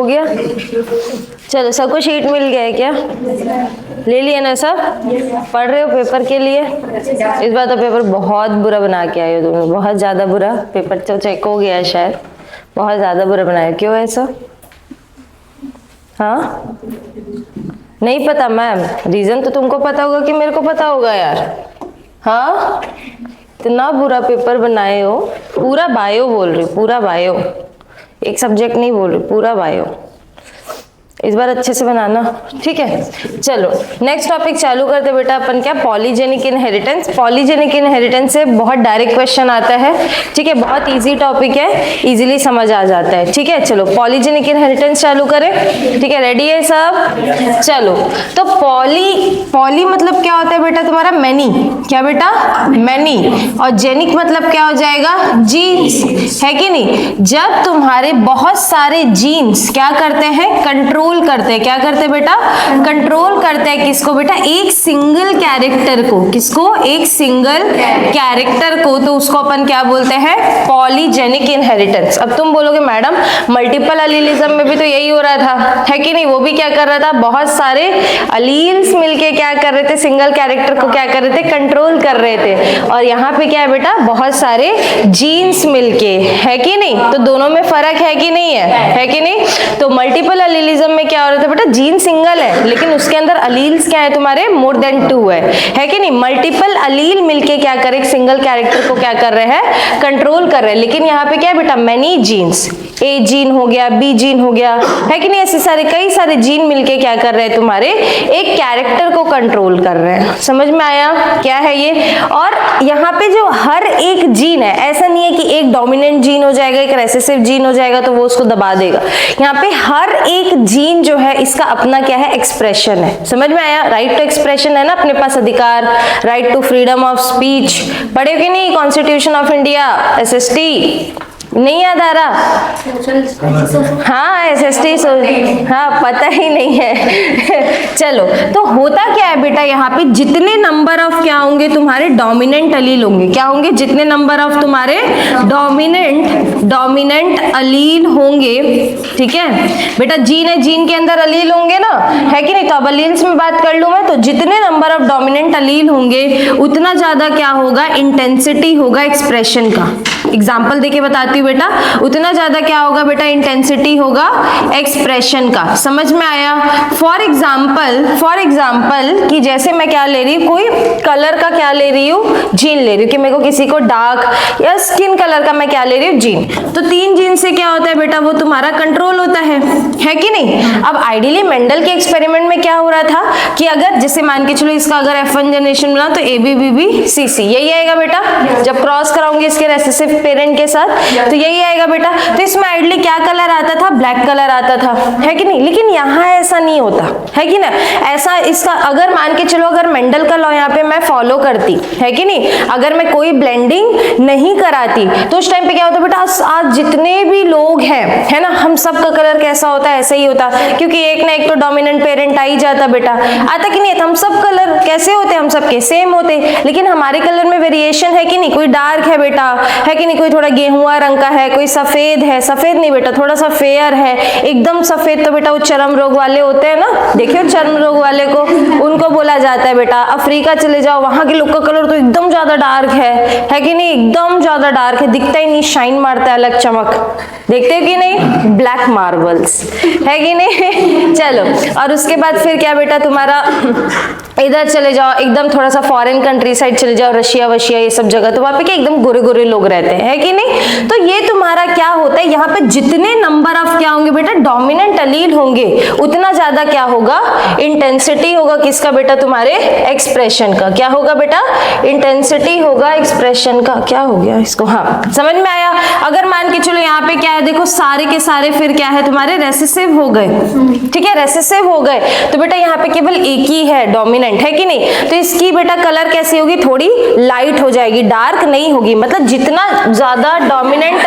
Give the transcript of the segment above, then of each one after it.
गया? चलो सबको शीट मिल गया है क्या? ले लिए ना सब? पढ़ रहे हो पेपर के लिए? इस बार तो पेपर बहुत बुरा बना के आए हो तुम, बहुत ज़्यादा बुरा। पेपर तो चेक हो गया है शायद, बहुत ज़्यादा बुरा बनाया। क्यों ऐसा? हाँ नहीं पता मैम, रीज़न तो तुमको पता होगा कि मेरे को पता होगा यार। हाँ इतना बुरा पेपर बनाए हो, पूरा बायो बोल रही हूँ, पूरा बायो, एक सब्जेक्ट नहीं बोल रही, पूरा बायो। इस बार अच्छे से बनाना, ठीक है। चलो नेक्स्ट टॉपिक चालू करते बेटा अपन। क्या? Polygenic inheritance. पॉलीजेनिक इनहेरिटेंस से बहुत डायरेक्ट क्वेश्चन आता है, ठीक है, बहुत इजी टॉपिक है, इजीली समझ आ जाता है, ठीक है। चलो पॉलीजेनिक इनहेरिटेंस चालू करें, ठीक है, रेडी है सब? चलो तो पॉली मतलब क्या होता है बेटा तुम्हारा? मैनी। क्या बेटा? मैनी। और जेनिक मतलब क्या हो जाएगा? जीन्स, है कि नहीं? जब तुम्हारे बहुत सारे जीन्स क्या करते हैं? कंट्रोल करते हैं। क्या करते हैं बेटा? कंट्रोल करते हैं किसको बेटा? एक सिंगल कैरेक्टर को। किसको? एक सिंगल कैरेक्टर को। तो उसको अपन क्या बोलते हैं? Polygenic inheritance. अब तुम बोलोगे मैडम मल्टीपल अलीलिज्म में भी तो यही हो रहा था, है कि नहीं? वो भी क्या कर रहा था? बहुत सारे अलील्स मिलके क्या कर रहे थे? सिंगल कैरेक्टर को क्या कर रहे थे? कंट्रोल कर रहे थे। और यहाँ पे क्या है बेटा? बहुत सारे जीन्स मिलके, है कि नहीं? तो दोनों में फर्क है कि नहीं है कि नहीं? तो मल्टीपल अलीलिज्म में क्या हो रहा था बेटा? जीन सिंगल है लेकिन उसके अंदर अलील्स क्या है तुम्हारे? मोर देन 2 है कि नहीं? मल्टीपल अलील मिलके क्या करे? एक सिंगल कैरेक्टर को क्या कर रहे हैं? कंट्रोल कर रहे हैं। लेकिन यहाँ पे क्या है बेटा? मेनी जीन्स, ए जीन हो गया, बी जीन हो गया, है कि नहीं? ऐसे सारे कई सारे जीन मिलके क्या कर रहे हैं तुम्हारे? एक कैरेक्टर को कंट्रोल कर रहे हैं। समझ में आया क्या है ये? और यहाँ पे जो हर एक जीन है, ऐसा नहीं है कि एक डोमिनेंट जीन हो जाएगा, एक रेसेसिव जीन हो जाएगा तो वो उसको दबा देगा। यहाँ पे हर एक जीन जो है इसका अपना क्या है? एक्सप्रेशन है। समझ में आया? राइट टू एक्सप्रेशन है ना अपने पास अधिकार, right to freedom of speech. पढ़े कि नहीं कॉन्स्टिट्यूशन ऑफ इंडिया, एसएसटी? नहीं याद आ रहा? हाँ एसएसटी, हाँ पता ही नहीं है। चलो तो होता क्या है बेटा? यहाँ पे जितने नंबर ऑफ क्या होंगे तुम्हारे? डोमिनेंट अलील होंगे। क्या होंगे? जितने नंबर ऑफ तुम्हारे डोमिनेंट अलील होंगे, ठीक है बेटा। जीन है, जीन के अंदर अलील होंगे ना, है कि नहीं? तो अब अलील्स में बात कर लूं मैं, तो जितने नंबर ऑफ डोमिनेंट अलील होंगे उतना ज्यादा क्या होगा? इंटेंसिटी होगा एक्सप्रेशन का। एग्जाम्पल देके बताती हूँ बेटा, उतना ज्यादा क्या होगा बेटा? इंटेंसिटी होगा एक्सप्रेशन का। समझ में आया? फॉर एग्जाम्पल कि जैसे मैं क्या ले रही हूँ? कोई कलर का क्या ले रही हूँ? जीन ले रही हूँ कि मेरे को किसी को डार्क या स्किन कलर का मैं क्या ले रही हूँ? जीन। तो 3 जीन से क्या होता है बेटा? वो तुम्हारा कंट्रोल होता है कि नहीं? अब आइडियली मेंडल के एक्सपेरिमेंट में क्या हो रहा था कि अगर जैसे मान के चलो इसका अगर F1 जनरेशन मिला तो ABBBCC यही आएगा बेटा। जब क्रॉस कराऊंगी इसके रेसेसिव पेरेंट के साथ तो यही आएगा बेटा। तो इसमें आइडली क्या कलर आता था? ब्लैक कलर आता था, है कि नहीं? लेकिन यहाँ ऐसा नहीं होता, है कि ना? ऐसा इसका अगर मान के चलो अगर मेंडल का लॉ यहाँ पे मैं फॉलो करती, है कि नहीं? अगर मैं कोई ब्लेंडिंग नहीं कराती तो उस टाइम पे क्या होता बेटा? आज जितने भी लोग हैं, है ना, हम सबका कलर कैसा होता है? ऐसा ही होता, क्योंकि एक ना एक तो डोमिनेंट पेरेंट आ ही जाता बेटा। आता कि नहीं? हम सब कलर कैसे होते? हम सबके सेम होते, लेकिन हमारे कलर में वेरिएशन है कि नहीं? कोई डार्क है बेटा, है कि नहीं? कोई थोड़ा गेहुआ रंग का है, कोई सफेद है, सफेद नहीं बेटा थोड़ा सा फेयर है। एकदम सफेद तो बेटा वो चर्म रोग वाले होते हैं ना, देखियो चर्म रोग वाले को, उनको बोला जाता है बेटा। अफ्रीका चले जाओ, वहां के लोग का कलर तो एकदम ज्यादा डार्क है कि नहीं? एकदम ज्यादा डार्क है, दिखता ही नहीं, शाइन मारता है, अलग चमक, देखते हो कि नहीं? ब्लैक मार्बल्स, है कि नहीं? चलो और उसके बाद फिर क्या बेटा तुम्हारा? इधर चले जाओ एकदम थोड़ा सा फॉरेन कंट्री साइड चले जाओ, रशिया वशिया ये सब जगह, तो वहां पे क्या एकदम गोरे गोरे लोग रहते हैं, है कि नहीं? तो ये तुम्हारा क्या होता है? यहाँ पे जितने नंबर ऑफ क्या होंगे बेटा? डोमिनेंट अलील होंगे उतना ज्यादा क्या होगा? इंटेंसिटी होगा किसका बेटा? तुम्हारे एक्सप्रेशन का। क्या होगा बेटा? इंटेंसिटी होगा एक्सप्रेशन का। क्या हो गया इसको? हाँ समझ में आया? अगर मान के चलो यहाँ पे क्या है? देखो सारे के सारे फिर क्या है तुम्हारे? रेसेसिव हो गए, ठीक है, रेसेसिव हो गए। तो बेटा यहाँ पे केवल एक ही है डोमिनेंट, है कि नहीं? तो इसकी बेटा कलर कैसी होगी? थोड़ी लाइट हो जाएगी, डार्क नहीं होगी। मतलब जितना ज्यादा डोमिनेंट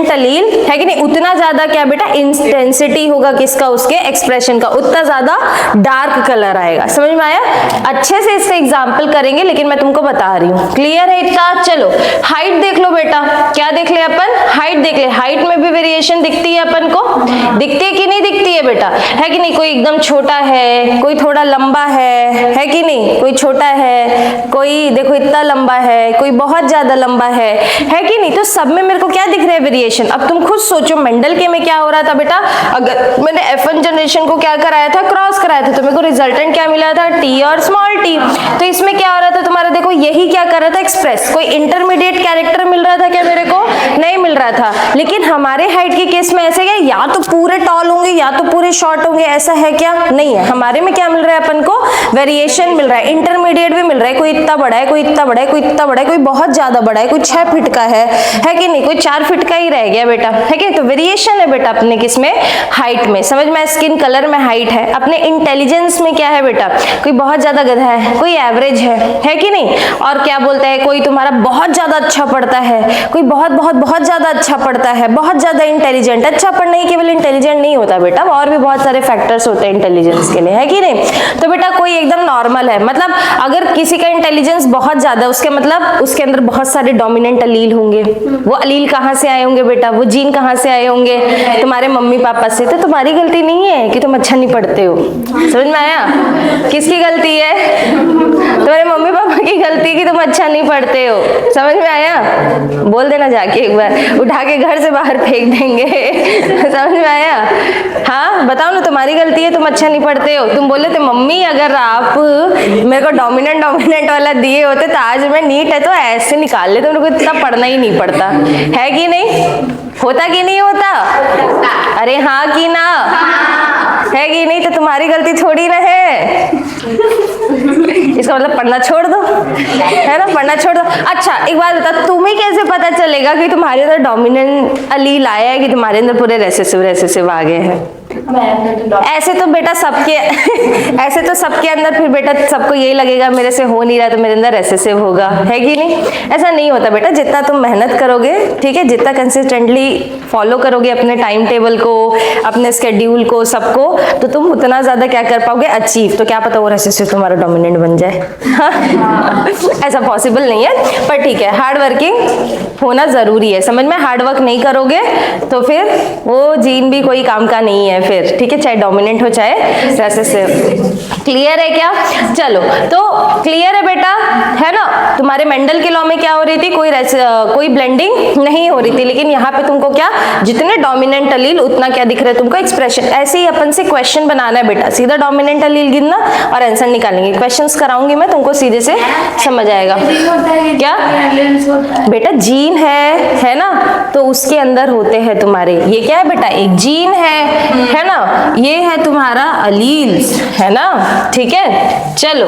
अलील है कि नहीं, उतना ज्यादा क्या बेटा? इंटेंसिटी होगा किसका? उसके एक्सप्रेशन का, उतना ज्यादा डार्क कलर आएगा। समझ में आया? अच्छे से इसका एग्जाम्पल करेंगे, लेकिन मैं तुमको बता रही हूँ। क्लियर है इतना? चलो हाइट देख लो बेटा, क्या देख ले अपन? हाइट देख ले। हाइट में भी वेरिएशन दिखती है अपन को, दिखती है कि नहीं दिखती है बेटा? है कि नहीं? कोई एकदम छोटा है, कोई थोड़ा लंबा है कि नहीं? कोई छोटा है, कोई देखो इतना लंबा है, कोई बहुत ज्यादा लंबा है कि नहीं? तो सब में मेरे को क्या दिख रहा है? वेरिएशन। अब तुम खुद सोचो मेंडल के में क्या हो रहा था बेटा? अगर मैंने F1 जनरेशन को क्या कराया था? क्रॉस कराया था, तो मेरे को रिजल्टेंट क्या मिला था? T और स्मॉल t। तो इसमें क्या हो रहा था तुम्हारा? देखो यही क्या कर रहा था? एक्सप्रेस। कोई इंटरमीडिएट कैरेक्टर मिल रहा था क्या मेरे को? नहीं मिल रहा था। लेकिन हमारे हाइट के केस में ऐसे क्या, या तो पूरे टॉल होंगे या तो पूरे शॉर्ट होंगे, ऐसा है क्या? नहीं है। हमारे में क्या मिल रहा है अपन को? वेरिएशन मिल रहा है। इंटरमीडिएट भी मिल रहा है, कोई इतना बड़ा है, कोई इतना बड़ा है, कोई इतना बड़ा है, कोई बहुत ज्यादा बड़ा है, कोई 6 फीट का है कि नहीं? कोई 4 फीट का ही रह गया बेटा, है कि? तो वेरिएशन है बेटा अपने किसमें? हाइट में। समझ में? स्किन कलर में हाइट है। अपने इंटेलिजेंस में क्या है बेटा? कोई बहुत ज्यादा गधा है, कोई एवरेज है कि नहीं? और क्या बोलते हैं, कोई तुम्हारा बहुत ज्यादा अच्छा पढ़ता है, कोई बहुत बहुत बहुत ज्यादा अच्छा पढ़ता है, बहुत ज्यादा इंटेलिजेंट। अच्छा पढ़ना ही केवल इंटेलिजेंट नहीं होता बेटा, और भी बहुत सारे फैक्टर्स होते हैं इंटेलिजेंस के लिए, है कि नहीं? तो बेटा कोई एकदम नॉर्मल है, मतलब अगर किसी का इंटेलिजेंस बहुत ज्यादा, उसके मतलब उसके अंदर बहुत सारे डोमिनेंट अलील होंगे। वो अलील कहाँ से आए होंगे बेटा? वो जीन कहाँ से आए होंगे? तुम्हारे मम्मी पापा से। तो तुम्हारी गलती नहीं है कि तुम अच्छा नहीं पढ़ते हो। समझ में आया? किसकी गलती है? तुम्हारे मम्मी पापा की गलती कि तुम अच्छा नहीं पढ़ते हो। समझ में आया? बोल देना जाके एक बार, उठा के घर से बाहर फेंक देंगे। समझ में आया? हाँ बताओ ना, तुम्हारी गलती है, तुम अच्छा नहीं पढ़ते हो। तुम बोले थे मम्मी अगर आप मेरे को डोमिनेंट वाला दिए होते तो आज मैं नीट है तो ऐसे निकाल लेते, मेरे को इतना पढ़ना ही नहीं पड़ता, है कि नहीं? होता कि नहीं होता? अरे हाँ कि ना? है कि नहीं? तो तुम्हारी गलती थोड़ी ना है। इसका मतलब पढ़ना छोड़ दो, है ना? पढ़ना छोड़ दो। अच्छा एक बात बता, तुम्हें कैसे पता चलेगा कि तुम्हारे अंदर डोमिनेंट अलील आया है, कि तुम्हारे अंदर पूरे रेसेसिव आ गए हैं? ऐसे तो बेटा सबके ऐसे तो सबके अंदर फिर बेटा सबको यही लगेगा मेरे से हो नहीं रहा तो मेरे अंदर रेसेसिव होगा, है कि नहीं? ऐसा नहीं होता बेटा। जितना तुम मेहनत करोगे, ठीक है, जितना कंसिस्टेंटली फॉलो करोगे अपने टाइम टेबल को, अपने स्केड्यूल को, सबको, तो तुम उतना ज्यादा क्या कर पाओगे? अचीव। तो क्या पता वो रेसेसिव तुम्हारा डोमिनेंट बन जाए। ऐसा पॉसिबल नहीं है, पर ठीक है, हार्ड वर्किंग होना जरूरी है। समझ में? हार्ड वर्क नहीं करोगे तो फिर वो जीन भी कोई काम का नहीं है फिर, ठीक है, चाहे डोमिनेंट हो चाहे रेसेसिव। क्लियर है क्या? चलो तो क्लियर है बेटा, है ना? तुम्हारे मेंडल के लॉ में क्या हो रही थी? कोई ब्लेंडिंग नहीं हो रही थी, लेकिन यहाँ पे तुमको क्या, जितने डोमिनेंट अलील उतना क्या दिख रहा है तुमको? एक्सप्रेशन। ऐसे ही अपन से क्वेश्चन बनाना है बेटा, सीधा डोमिनेंट अलील गिनना और आंसर निकालेंगे। क्वेश्चंस कराऊंगी मैं तुमको, सीधे से समझ आएगा। क्या बेटा? जीन है ना? तो उसके अंदर होते हैं तुम्हारे, ये क्या है बेटा? एक जीन है ना? ये है तुम्हारा अलील्स, है ना? ठीक है, चलो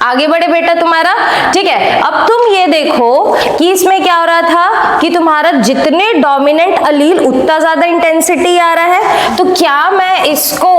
आगे बढ़े बेटा तुम्हारा, ठीक है। अब तुम ये देखो कि इसमें क्या हो रहा था कि तुम्हारा जितने डोमिनेंट अलील उतना ज्यादा इंटेंसिटी आ रहा है। तो क्या मैं इसको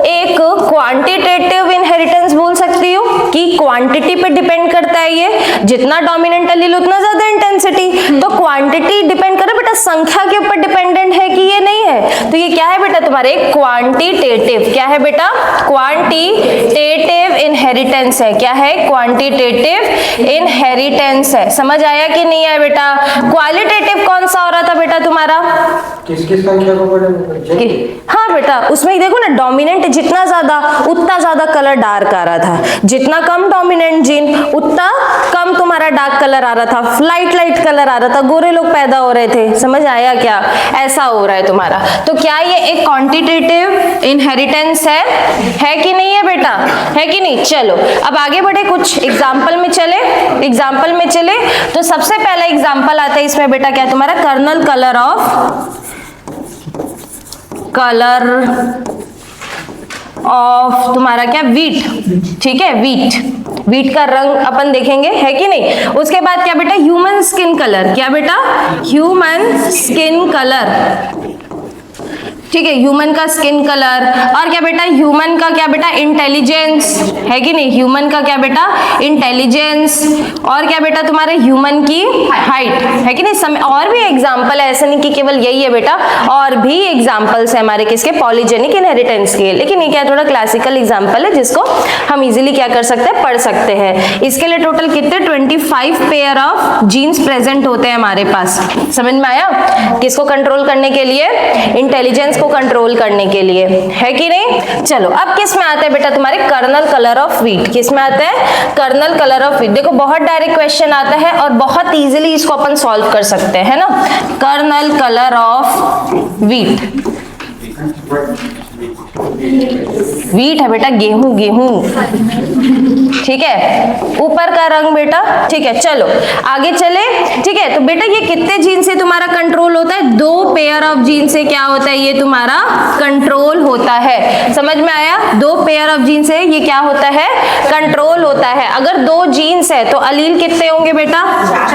एक क्वांटिटेटिव इनहेरिटेंस बोल सकती हूँ कि क्वांटिटी पे डिपेंड करता है, ये जितना डोमिनेंट अलील उतना ज्यादा इंटेंसिटी। तो क्वांटिटी डिपेंड करे बेटा, संख्या के ऊपर डिपेंडेंट है कि ये नहीं है? तो ये क्या है बेटा तुम्हारे? क्वांटिटेटिव। क्या है बेटा? क्वांटिटेटिव इनहेरिटेंस है। क्या है? क्वांटिटेटिव इनहेरिटेंस है। समझ आया कि नहीं आया बेटा? क्वालिटेटिव कौन सा हो रहा था बेटा तुम्हारा? किसकी संख्या को बढ़े? हाँ बेटा, उसमें देखो ना, डोमिनेंट जितना ज्यादा उतना ज्यादा कलर डार्क आ रहा था, जितना कम डोमिनेंट जीन उतना कम तुम्हारा डार्क कलर आ रहा था, लाइट कलर आ रहा था, गोरे लोग पैदा हो रहे थे। समझ आया क्या? ऐसा हो रहा है तुम्हारा। तो क्या ये एक क्वांटिटेटिव इनहेरिटेंस है कि नहीं है बेटा? है कि नहीं? चलो अब आगे बढ़े, कुछ एग्जाम्पल में चले। तो सबसे पहला एग्जाम्पल आता है इसमें बेटा, क्या तुम्हारा? कर्नल कलर ऑफ तुम्हारा क्या? वीट। ठीक है, वीट का रंग अपन देखेंगे, है कि नहीं? उसके बाद क्या बेटा? Human skin colour. क्या बेटा? Human skin colour. ठीक है, ह्यूमन का स्किन कलर, और क्या बेटा ह्यूमन का क्या बेटा इंटेलिजेंस, है कि नहीं, ह्यूमन का क्या बेटा इंटेलिजेंस, और क्या बेटा तुम्हारे ह्यूमन की हाइट, है कि नहीं। समय और भी एग्जाम्पल है, ऐसा नहीं कि केवल यही है बेटा, और भी एग्जाम्पल्स है हमारे किसके, पॉलीजेनिक इनहेरिटेंस के। लेकिन ये क्या थोड़ा क्लासिकल एग्जाम्पल है जिसको हम इजीली क्या कर सकते हैं, पढ़ सकते हैं। इसके लिए टोटल कितने 25 पेयर ऑफ जीन्स प्रेजेंट होते हैं हमारे पास। समझ में आया, किसको कंट्रोल करने के लिए, इंटेलिजेंस को कंट्रोल करने के लिए, है कि नहीं। चलो अब किस में आता है बेटा तुम्हारे कर्नल कलर ऑफ व्हीट, किस में आता है, कर्नल कलर ऑफ व्हीट। देखो बहुत डायरेक्ट क्वेश्चन आता है और बहुत इजीली इसको अपन सॉल्व कर सकते हैं, है ना। Kernel colour of wheat, wheat है बेटा गेहूं, गेहूं, ठीक है, ऊपर का रंग बेटा, ठीक है। चलो आगे चले, ठीक है। तो बेटा ये कितने जीन से तुम्हारा कंट्रोल होता है, 2 पेयर ऑफ जीन से क्या होता है, ये तुम्हारा कंट्रोल होता है। समझ में आया, 2 पेयर ऑफ जीन से ये क्या होता है, कंट्रोल होता है। अगर 2 जीन्स है तो अलील कितने होंगे बेटा,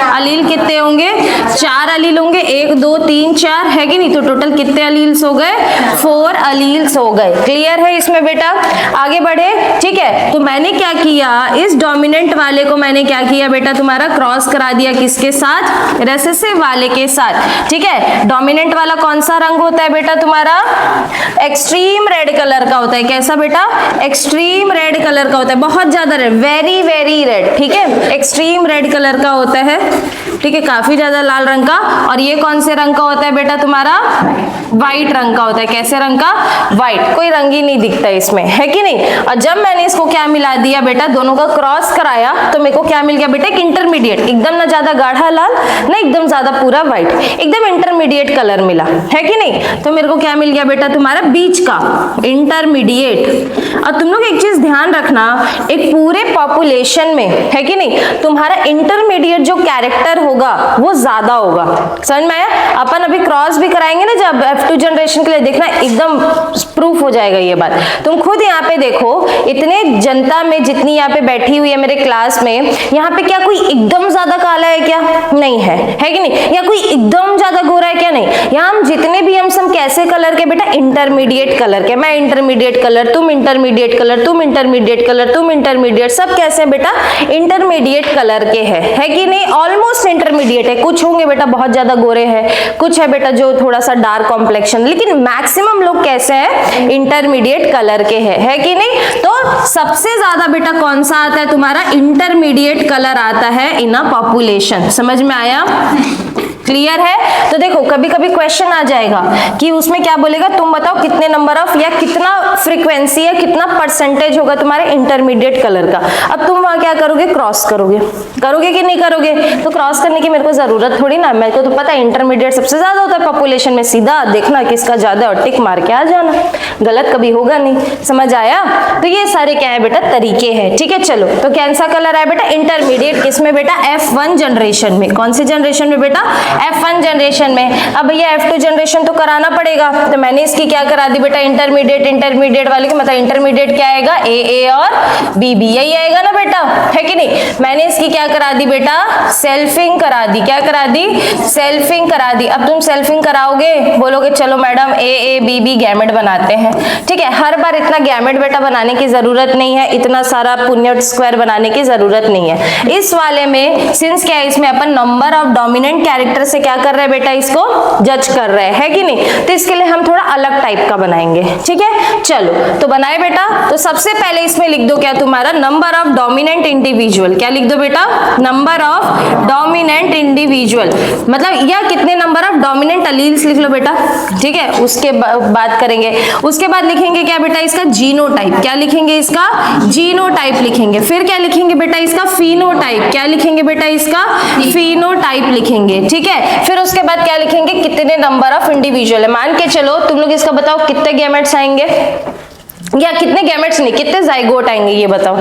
अलील कितने होंगे, 4 अलील होंगे, 1 2 3 4, है कि नहीं। तो टोटल कितने अलील्स हो गए, 4 अलील्स हो गए। क्लियर है इसमें बेटा, आगे बढ़े, ठीक है। तो मैंने क्या किया, इस डोमिनेंट वाले को मैंने क्या किया बेटा तुम्हारा क्रॉस करा दिया किसके साथ, रेसेसिव वाले के साथ, ठीक है। डोमिनेंट वाला कौन सा रंग होता है बेटा तुम्हारा, एक्सट्रीम रेड कलर का होता है। कैसा बेटा, एक्सट्रीम रेड कलर का होता है, बहुत ज्यादा रेड, वेरी वेरी रेड, ठीक है, एक्सट्रीम रेड कलर का होता है, ठीक है, काफी ज्यादा लाल रंग का। और ये कौन से रंग का होता है बेटा तुम्हारा, व्हाइट रंग का होता है। कैसे रंग का, व्हाइट, कोई रंग ही नहीं दिखता इसमें, है कि नहीं। और जब मैंने इसको क्या मिला दिया बेटा, दोनों का क्रॉस कराया, तो मेरे को क्या मिल गया बेटा, एक इंटरमीडिएट, एकदम ना ज्यादा गाढ़ा लाल ना एकदम ज्यादा पूरा व्हाइट, एकदम इंटरमीडिएट कलर मिला, है कि नहीं। तो मेरे को क्या मिल गया बेटा तुम्हारा, बीच का इंटरमीडिएट। और तुम लोग एक चीज ध्यान रखना, एक पूरे पॉपुलेशन में, है कि नहीं, तुम्हारा इंटरमीडिएट जो कैरेक्टर होगा वो ज्यादा होगा। समझ में आया, अपन अभी क्रॉस भी कराएंगे ना जब F2 जनरेशन के लिए, देखना एकदम प्रूफ हो जाएगा ये बात। तुम खुद यहाँ पे देखो, इतने जनता में जितनी यहाँ पे बैठी हुई है मेरे क्लास में, यहाँ पे क्या कोई एकदम ज्यादा काला है क्या, नहीं है, है कि नहीं। या कोई एकदम ज्यादा गोरा है क्या, नहीं। यहाँ हम जितने भी हम सब कैसे कलर के बेटा, इंटरमीडिएट कलर के। मैं इंटरमीडिएट कलर, तुम इंटरमीडिएट कलर, तुम इंटरमीडिएट कलर, तुम इंटरमीडिएट, सब कैसे बेटा इंटरमीडिएट कलर के है कि नहीं, ऑलमोस्ट इंटरमीडिएट है। कुछ होंगे बेटा बहुत ज्यादा गोरे हैं, कुछ है बेटा जो थोड़ा सा डार्क कॉम्प्लेक्शन, लेकिन मैक्सिमम लोग कैसे हैं, इंटरमीडिएट कलर के है कि नहीं। तो सबसे ज्यादा बेटा कौन सा आता है तुम्हारा, इंटरमीडिएट कलर आता है इन अ पॉपुलेशन। समझ में आया, क्लियर है। तो देखो कभी कभी क्वेश्चन आ जाएगा कि उसमें क्या बोलेगा, तुम बताओ कितने नंबर ऑफ या कितना फ्रीक्वेंसी है, कितना परसेंटेज होगा तुम्हारे इंटरमीडिएट कलर का। अब तुम वहां क्या करोगे, क्रॉस करोगे, करोगे कि नहीं करोगे। तो क्रॉस करने की मेरे को जरूरत थोड़ी ना, मेरे को तो पता है इंटरमीडिएट सबसे ज्यादा होता है पॉपुलेशन में, सीधा देखना किसका ज्यादा और टिक मार के आ जाना, गलत कभी होगा नहीं। समझ आया। तो ये सारे क्या है बेटा तरीके हैं, ठीक है। चलो तो कौन सा कलर है बेटा, इंटरमीडिएट, किसमें बेटा, F1 जनरेशन में। कौन सी जनरेशन में बेटा, F1 जनरेशन में। अब भैया F2 जनरेशन तो कराना पड़ेगा, तो मैंने इसकी क्या करा दी बेटा, इंटरमीडिएट, इंटरमीडिएट वाले की मतलब इंटरमीडिएट क्या आएगा, AA और BB, यही आएगा ना बेटा, है कि नहीं। मैंने इसकी क्या करा दी बेटा, सेल्फिंग करा दी। क्या करा दी, सेल्फिंग करा दी। अब तुम सेल्फिंग कराओगे, बोलोगे चलो मैडम AA BB गैमेट बनाते हैं, ठीक है। हर बार इतना गैमेट बेटा बनाने की जरूरत नहीं है, इतना सारा पुण्य स्क्वायर बनाने की जरूरत नहीं है। इस वाले में सिंस क्या है, इसमें अपन नंबर ऑफ डोमिनेंट कैरेक्टर से क्या कर रहे हैं बेटा, इसको जज कर रहे हैं, है कि नहीं। तो इसके लिए हम थोड़ा अलग टाइप का बनाएंगे, ठीक है। चलो तो बनाए बेटा। तो सबसे पहले इसमें लिख दो क्या तुम्हारा, नंबर ऑफ डोमिनेंट इंडिविजुअल। क्या लिख दो बेटा, नंबर ऑफ डोमिनेंट इंडिविजुअल, मतलब या कितने नंबर ऑफ डोमिनेंट अलील्स लिख लो बेटा, ठीक है। उसके बात करेंगे, उसके बाद लिखेंगे क्या बेटा, इसका जीनोटाइप। क्या लिखेंगे, इसका जीनोटाइप लिखेंगे। फिर क्या लिखेंगे बेटा, इसका फिनोटाइप। क्या लिखेंगे बेटा, इसका फिनोटाइप लिखेंगे, ठीक है। फिर उसके बाद क्या लिखेंगे, कितने नंबर ऑफ इंडिविजुअल है। मान के चलो तुम लोग इसका बताओ कितने गैमेट्स आएंगे, या कितने गैमेट्स नहीं, कितने जाइगोट आएंगे, ये बताओ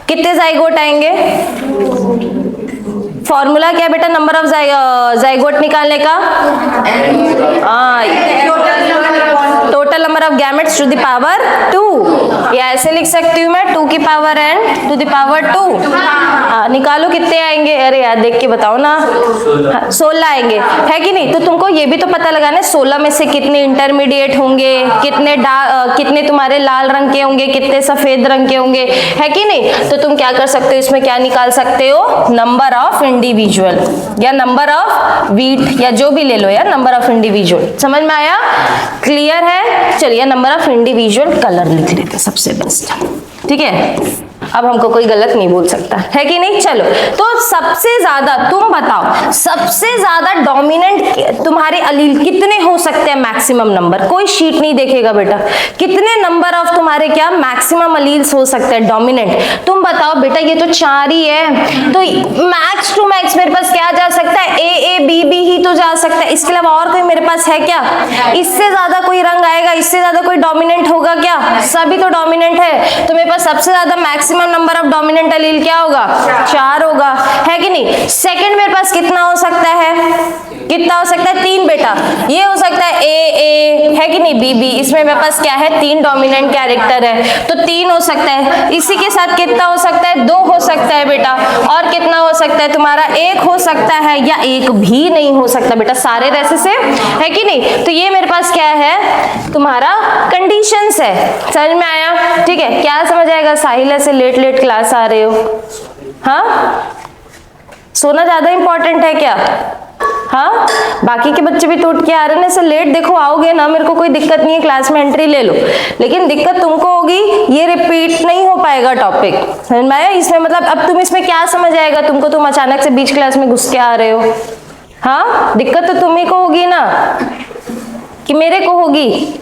कितने जाइगोट आएंगे। फॉर्मूला क्या बेटा, नंबर ऑफ जाइगोट निकालने का, total total number of gametes to the power 2, या ऐसे लिख सकती हूँ मैं 2 की power n to the power 2। हाँ, निकालो कितने आएंगे, अरे यार देख के बताओ ना। 16 आएंगे, है कि नहीं। तो तुमको ये भी तो पता लगाना है 16 में से कितने इंटरमीडिएट होंगे, कितने तुम्हारे लाल रंग के होंगे, कितने सफेद रंग के होंगे, है कि नहीं। तो तुम क्या कर सकते हो, इसमें क्या निकाल सकते हो, नंबर ऑफ इंडिविजुअल या नंबर ऑफ वीट या जो भी ले लो यार, नंबर ऑफ इंडिविजुअल। समझ में आया, क्लियर है। चलिए नंबर ऑफ इंडिविजुअल कलर लिख लेते सबसे बेस्ट, ठीक है। अब हमको कोई गलत नहीं बोल सकता, है कि नहीं। चलो, तो सबसे ज्यादा तुम बताओ, सबसे ज्यादा डोमिनेंट तुम्हारे अलील कितने हो सकते हैं, मैक्सिमम नंबर। कोई शीट नहीं देखेगा बेटा, कितने नंबर ऑफ तुम्हारे क्या मैक्सिमम अलील्स हो सकते हैं डोमिनेंट। तुम बताओ बेटा, ये तो 4 ही है, तो मैक्स टू मैक्स मेरे पास क्या जा सकता है, ए बी बी ही तो जा सकता है। इसके अलावा और कोई मेरे पास है क्या, इससे ज्यादा कोई रंग आएगा, इससे ज्यादा कोई डोमिनेंट होगा क्या, सभी तो डोमिनेंट है। तो मेरे पास सबसे ज्यादा मैक्सिमम नंबर ऑफ डोमिनेंट अलील क्या होगा, 4 होगा, है कि नहीं। सेकंड मेरे पास कितना हो सकता है, कितना हो सकता है, 3 बेटा। ये हो सकता है ए, है कि नहीं, बी। इसमें मेरे पास क्या है, 3 डोमिनेंट कैरेक्टर है, तो 3 हो सकता है। इसी के साथ कितना हो सकता है, 2 हो सकता है बेटा। और कितना हो सकता है तुम्हारा, 1 हो सकता है, या 1 भी नहीं हो सकता बेटा, सारे वैसे से, है कि नहीं। तो ये मेरे पास क्या है, तुम्हारा कंडीशंस है। समझ में आया, ठीक है। क्या समझ आएगा, साहिल ऐसे लेट क्लास आ रहे हो, हाँ सोना ज्यादा इंपॉर्टेंट है क्या, हाँ बाकी के बच्चे भी तो उठ के आ रहे हैं सर लेट, देखो आओगे ना, मेरे को कोई दिक्कत नहीं है, क्लास में एंट्री ले लो, लेकिन दिक्कत तुमको होगी, ये रिपीट नहीं हो पाएगा टॉपिक। समझ में आया, इसमें मतलब अब तुम इसमें क्या समझ आएगा तुमको, तुम अचानक से बीच क्लास में घुस के आ रहे हो, हाँ दिक्कत तो तुम्ही को होगी ना कि मेरे को होगी,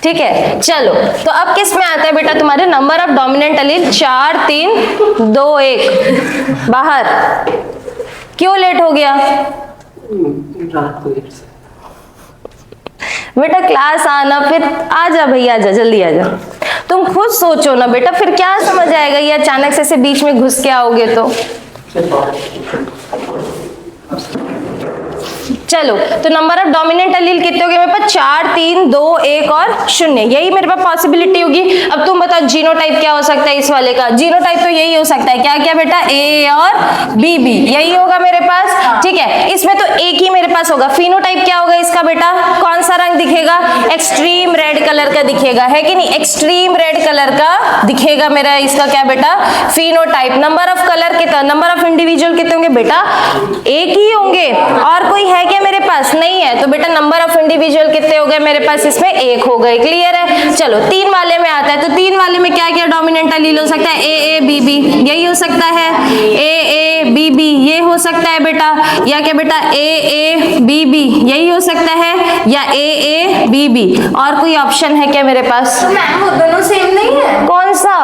ठीक है। चलो, तो अब किस में आता है बेटा, तुम्हारे नंबर ऑफ डोमिनेंट अलील 4 3 2 1। बाहर क्यों लेट हो गया बेटा, क्लास आना, फिर आजा भैया, आजा जल्दी आजा। तुम खुद सोचो ना बेटा, फिर क्या समझ आएगा, ये अचानक से ऐसे बीच में घुस के आओगे तो। चलो, तो नंबर ऑफ डोमिनेंट अलील कितने हो गए मेरे पास, 4 3 2 1 और 0, यही मेरे पास पॉसिबिलिटी होगी। अब तुम बताओ जीनोटाइप क्या हो सकता है इस वाले का, जीनोटाइप तो यही हो सकता है, क्या क्या बेटा, ए और बी, यही होगा मेरे पास, ठीक है। इसमें तो एक ही मेरे पास होगा। फिनोटाइप क्या होगा इसका बेटा, कौन सा रंग दिखेगा, एक्सट्रीम रेड कलर का दिखेगा, है कि नहीं, एक्सट्रीम रेड कलर का दिखेगा मेरा इसका क्या बेटा, फिनोटाइप। नंबर ऑफ कलर कितना, नंबर ऑफ इंडिविजुअल कितने होंगे बेटा, एक ही होंगे, और कोई है क्या मेरे पास, नहीं है, तो बेटा नंबर ऑफ इंडिविजुअल कितने हो गए मेरे पास, इसमें 1 हो गए, क्लियर है। चलो 3 वाले में आता है, तो 3 वाले में क्या क्या डोमिनेंट अलील हो सकता है, ए बी, यही हो सकता है, ए बी, ये हो सकता है बेटा, या क्या बेटा, ए बी, यही हो सकता है, या ए बी, और कोई ऑप्शन है क्या मेरे पास, मैम वो दोनों सेम नहीं है, कौन सा,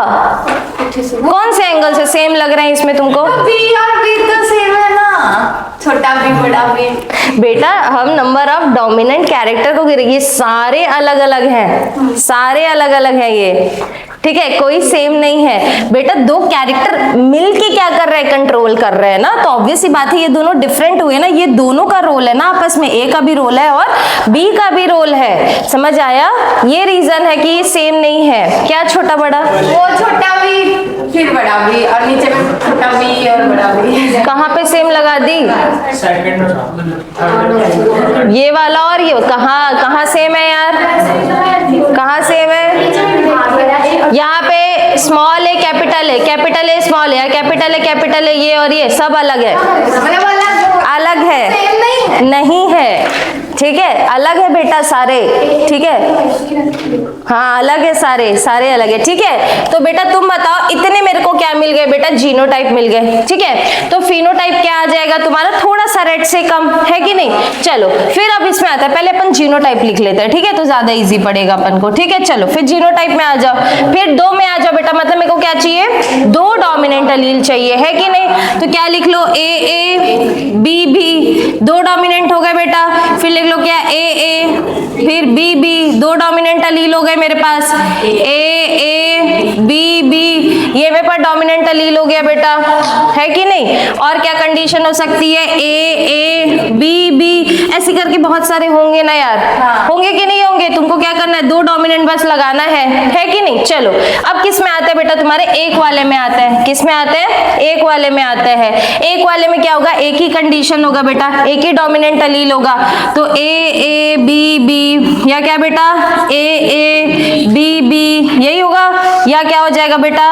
कौन से एंगल से सेम लग रहे हैं इसमें तुमको, बी और बी तो सेम है ना, छोटा बी बड़ा बी। बेटा हम नंबर ऑफ डोमिनेंट कैरेक्टर को गिरे, ये सारे अलग अलग हैं, सारे अलग अलग हैं ये, ठीक है, कोई सेम नहीं है बेटा। 2 कैरेक्टर मिलके क्या कर रहे हैं, कंट्रोल कर रहे हैं ना, तो ऑब्वियस ही बात है ये दोनों डिफरेंट हुए ना, ये दोनों का रोल है ना आपस में, ए का भी रोल है और बी का भी रोल है, समझ आया, ये रीजन है कि ये सेम नहीं है। क्या छोटा बड़ा, वो छोटा भी फिर बड़ा भी, और नीचे में छोटा भी और बड़ा भी, कहाँ पे सेम लगा दी, ये वाला और ये कहाँ सेम है यार, कहाँ सेम है, यहाँ पे स्मॉल है कैपिटल है, कैपिटल है स्मॉल है, कैपिटल है ये, और ये सब अलग है, अलग है नहीं है, ठीक है, अलग है बेटा सारे, ठीक है, हाँ अलग है सारे अलग है, ठीक है। तो बेटा तुम बताओ इतने मेरे को क्या मिल गए बेटा, जीनोटाइप मिल गए, ठीक है। तो फिनोटाइप क्या आ जाएगा तुम्हारा, थोड़ा सा रेड से कम, है कि नहीं। चलो फिर अब इसमें आता है, पहले अपन जीनोटाइप लिख लेते हैं, ठीक है, तो ज्यादा इजी पड़ेगा अपन को, ठीक है। चलो फिर जीनोटाइप में आ जाओ, फिर 2 में आ जाओ बेटा, मतलब मेरे को क्या चाहिए, 2 डोमिनेंट अलील चाहिए, है कि नहीं। तो क्या लिख लो, ए बी, 2 डोमिनेंट हो गए बेटा, फिर लिख लो क्या, ए फिर बी 2 डोमिनेंट अलील हो गए मेरे पास, ए बी बी, ये पेपर डोमिनेंट अलील हो गया बेटा, है कि नहीं। और क्या कंडीशन हो सकती है, ए बी बी, ऐसे करके बहुत सारे होंगे ना यार, होंगे कि नहीं होंगे। तुमको क्या करना है, 2 डोमिनेंट बस लगाना है कि नहीं। चलो अब किस में आता है बेटा, तुम्हारे एक वाले में आता है। किस में आता है, एक वाले में आता है। एक वाले में क्या होगा, एक ही कंडीशन होगा बेटा, एक ही डोमिनेंट अलील होगा। तो ए बी बी, या क्या बेटा ए बी बी, यही होगा। या क्या हो जाएगा बेटा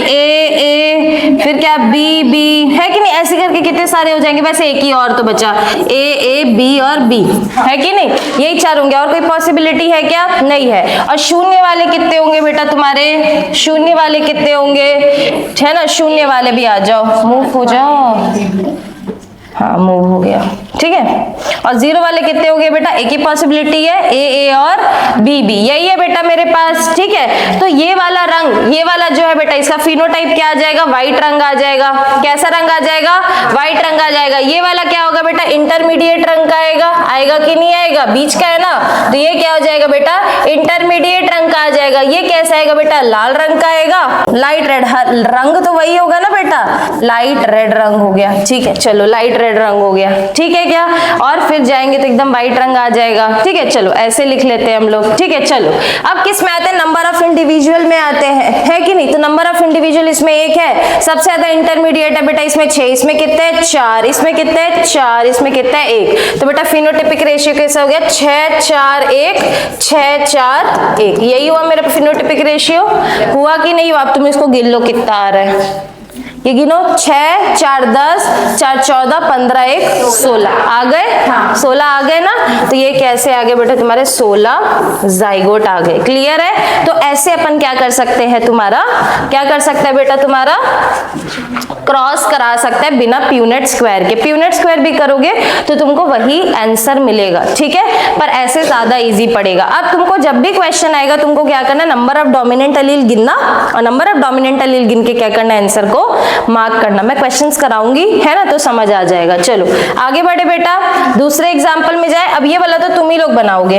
ए फिर क्या बी बी, है कि नहीं। ऐसे करके कितने सारे हो जाएंगे। वैसे एक ही और तो बचा, ए बी और बी, है कि नहीं। यही 4 होंगे, और कोई पॉसिबिलिटी है क्या, नहीं है। और शून्य वाले कितने होंगे बेटा तुम्हारे, शून्य वाले कितने होंगे, है ना। शून्य वाले भी आ जाओ, मूव हो जाओ, हाँ मूव हो गया, ठीक है। और 0 वाले कितने हो गए बेटा, एक ही पॉसिबिलिटी है, ए और बी बी, यही है बेटा मेरे पास, ठीक है। तो ये वाला रंग, ये वाला जो है बेटा, इसका फिनोटाइप क्या आ जाएगा, व्हाइट रंग आ जाएगा। कैसा रंग आ जाएगा, व्हाइट रंग आ जाएगा। ये वाला क्या होगा बेटा, इंटरमीडिएट रंग का आएगा, आएगा कि नहीं आएगा, बीच का है ना। तो ये क्या हो जाएगा बेटा, इंटरमीडिएट रंग का आ जाएगा। ये कैसा आएगा बेटा, लाल रंग का आएगा, लाइट रेड, रंग तो वही होगा ना बेटा, लाइट रेड रंग हो गया, ठीक है। चलो लाइट रेड रंग हो गया, ठीक है क्या। और फिर जाएंगे तो एकदम व्हाइट रंग आ जाएगा, ठीक है। चलो ऐसे लिख लेते हैं हम लोग, ठीक है। चलो अब किस में आते हैं, नंबर ऑफ इंडिविजुअल में आते हैं, है कि नहीं। तो नंबर ऑफ इंडिविजुअल इसमें 1 है, सबसे ज्यादा इंटरमीडिएट है बेटा इसमें 6, इसमें कितने हैं 4, इसमें कितने हैं 4, इसमें कितने हैं 1। तो बेटा फिनोटिपिक रेशियो कैसा हो गया, 6 4 1, 6 4 1, यही हुआ मेरा फिनोटिपिक रेशियो। हुआ कि नहीं हुआ, अब तुम इसको गिन लो कितना आ रहा है, ये गिनो, 6 4 10, 4 14, 15 1 16 आ गए, 16 आ गए ना। तो ये कैसे आ गए बेटा तुम्हारे 16 जाइगोट आ गए, क्लियर है। तो ऐसे अपन क्या कर सकते हैं, तुम्हारा क्या कर सकते हैं बेटा, तुम्हारा क्रॉस करा सकता है बिना प्यूनेट स्क्वायर के। प्यूनेट स्क्वायर भी करोगे तो तुमको वही आंसर मिलेगा, ठीक है, पर ऐसे ज्यादा इजी पड़ेगा। अब तुमको जब भी क्वेश्चन आएगा तुमको क्या करना, नंबर ऑफ डोमिनेंट अलील गिनना, और नंबर ऑफ डोमिनेंट अलील गिन के क्या करना है, आंसर को मार्क करना। मैं क्वेश्चंस कराऊंगी, है ना, तो समझ आ जाएगा। चलो आगे बढ़े बेटा, दूसरे एग्जाम्पल में जाए। अब ये वाला तो तुम ही लोग बनाओगे,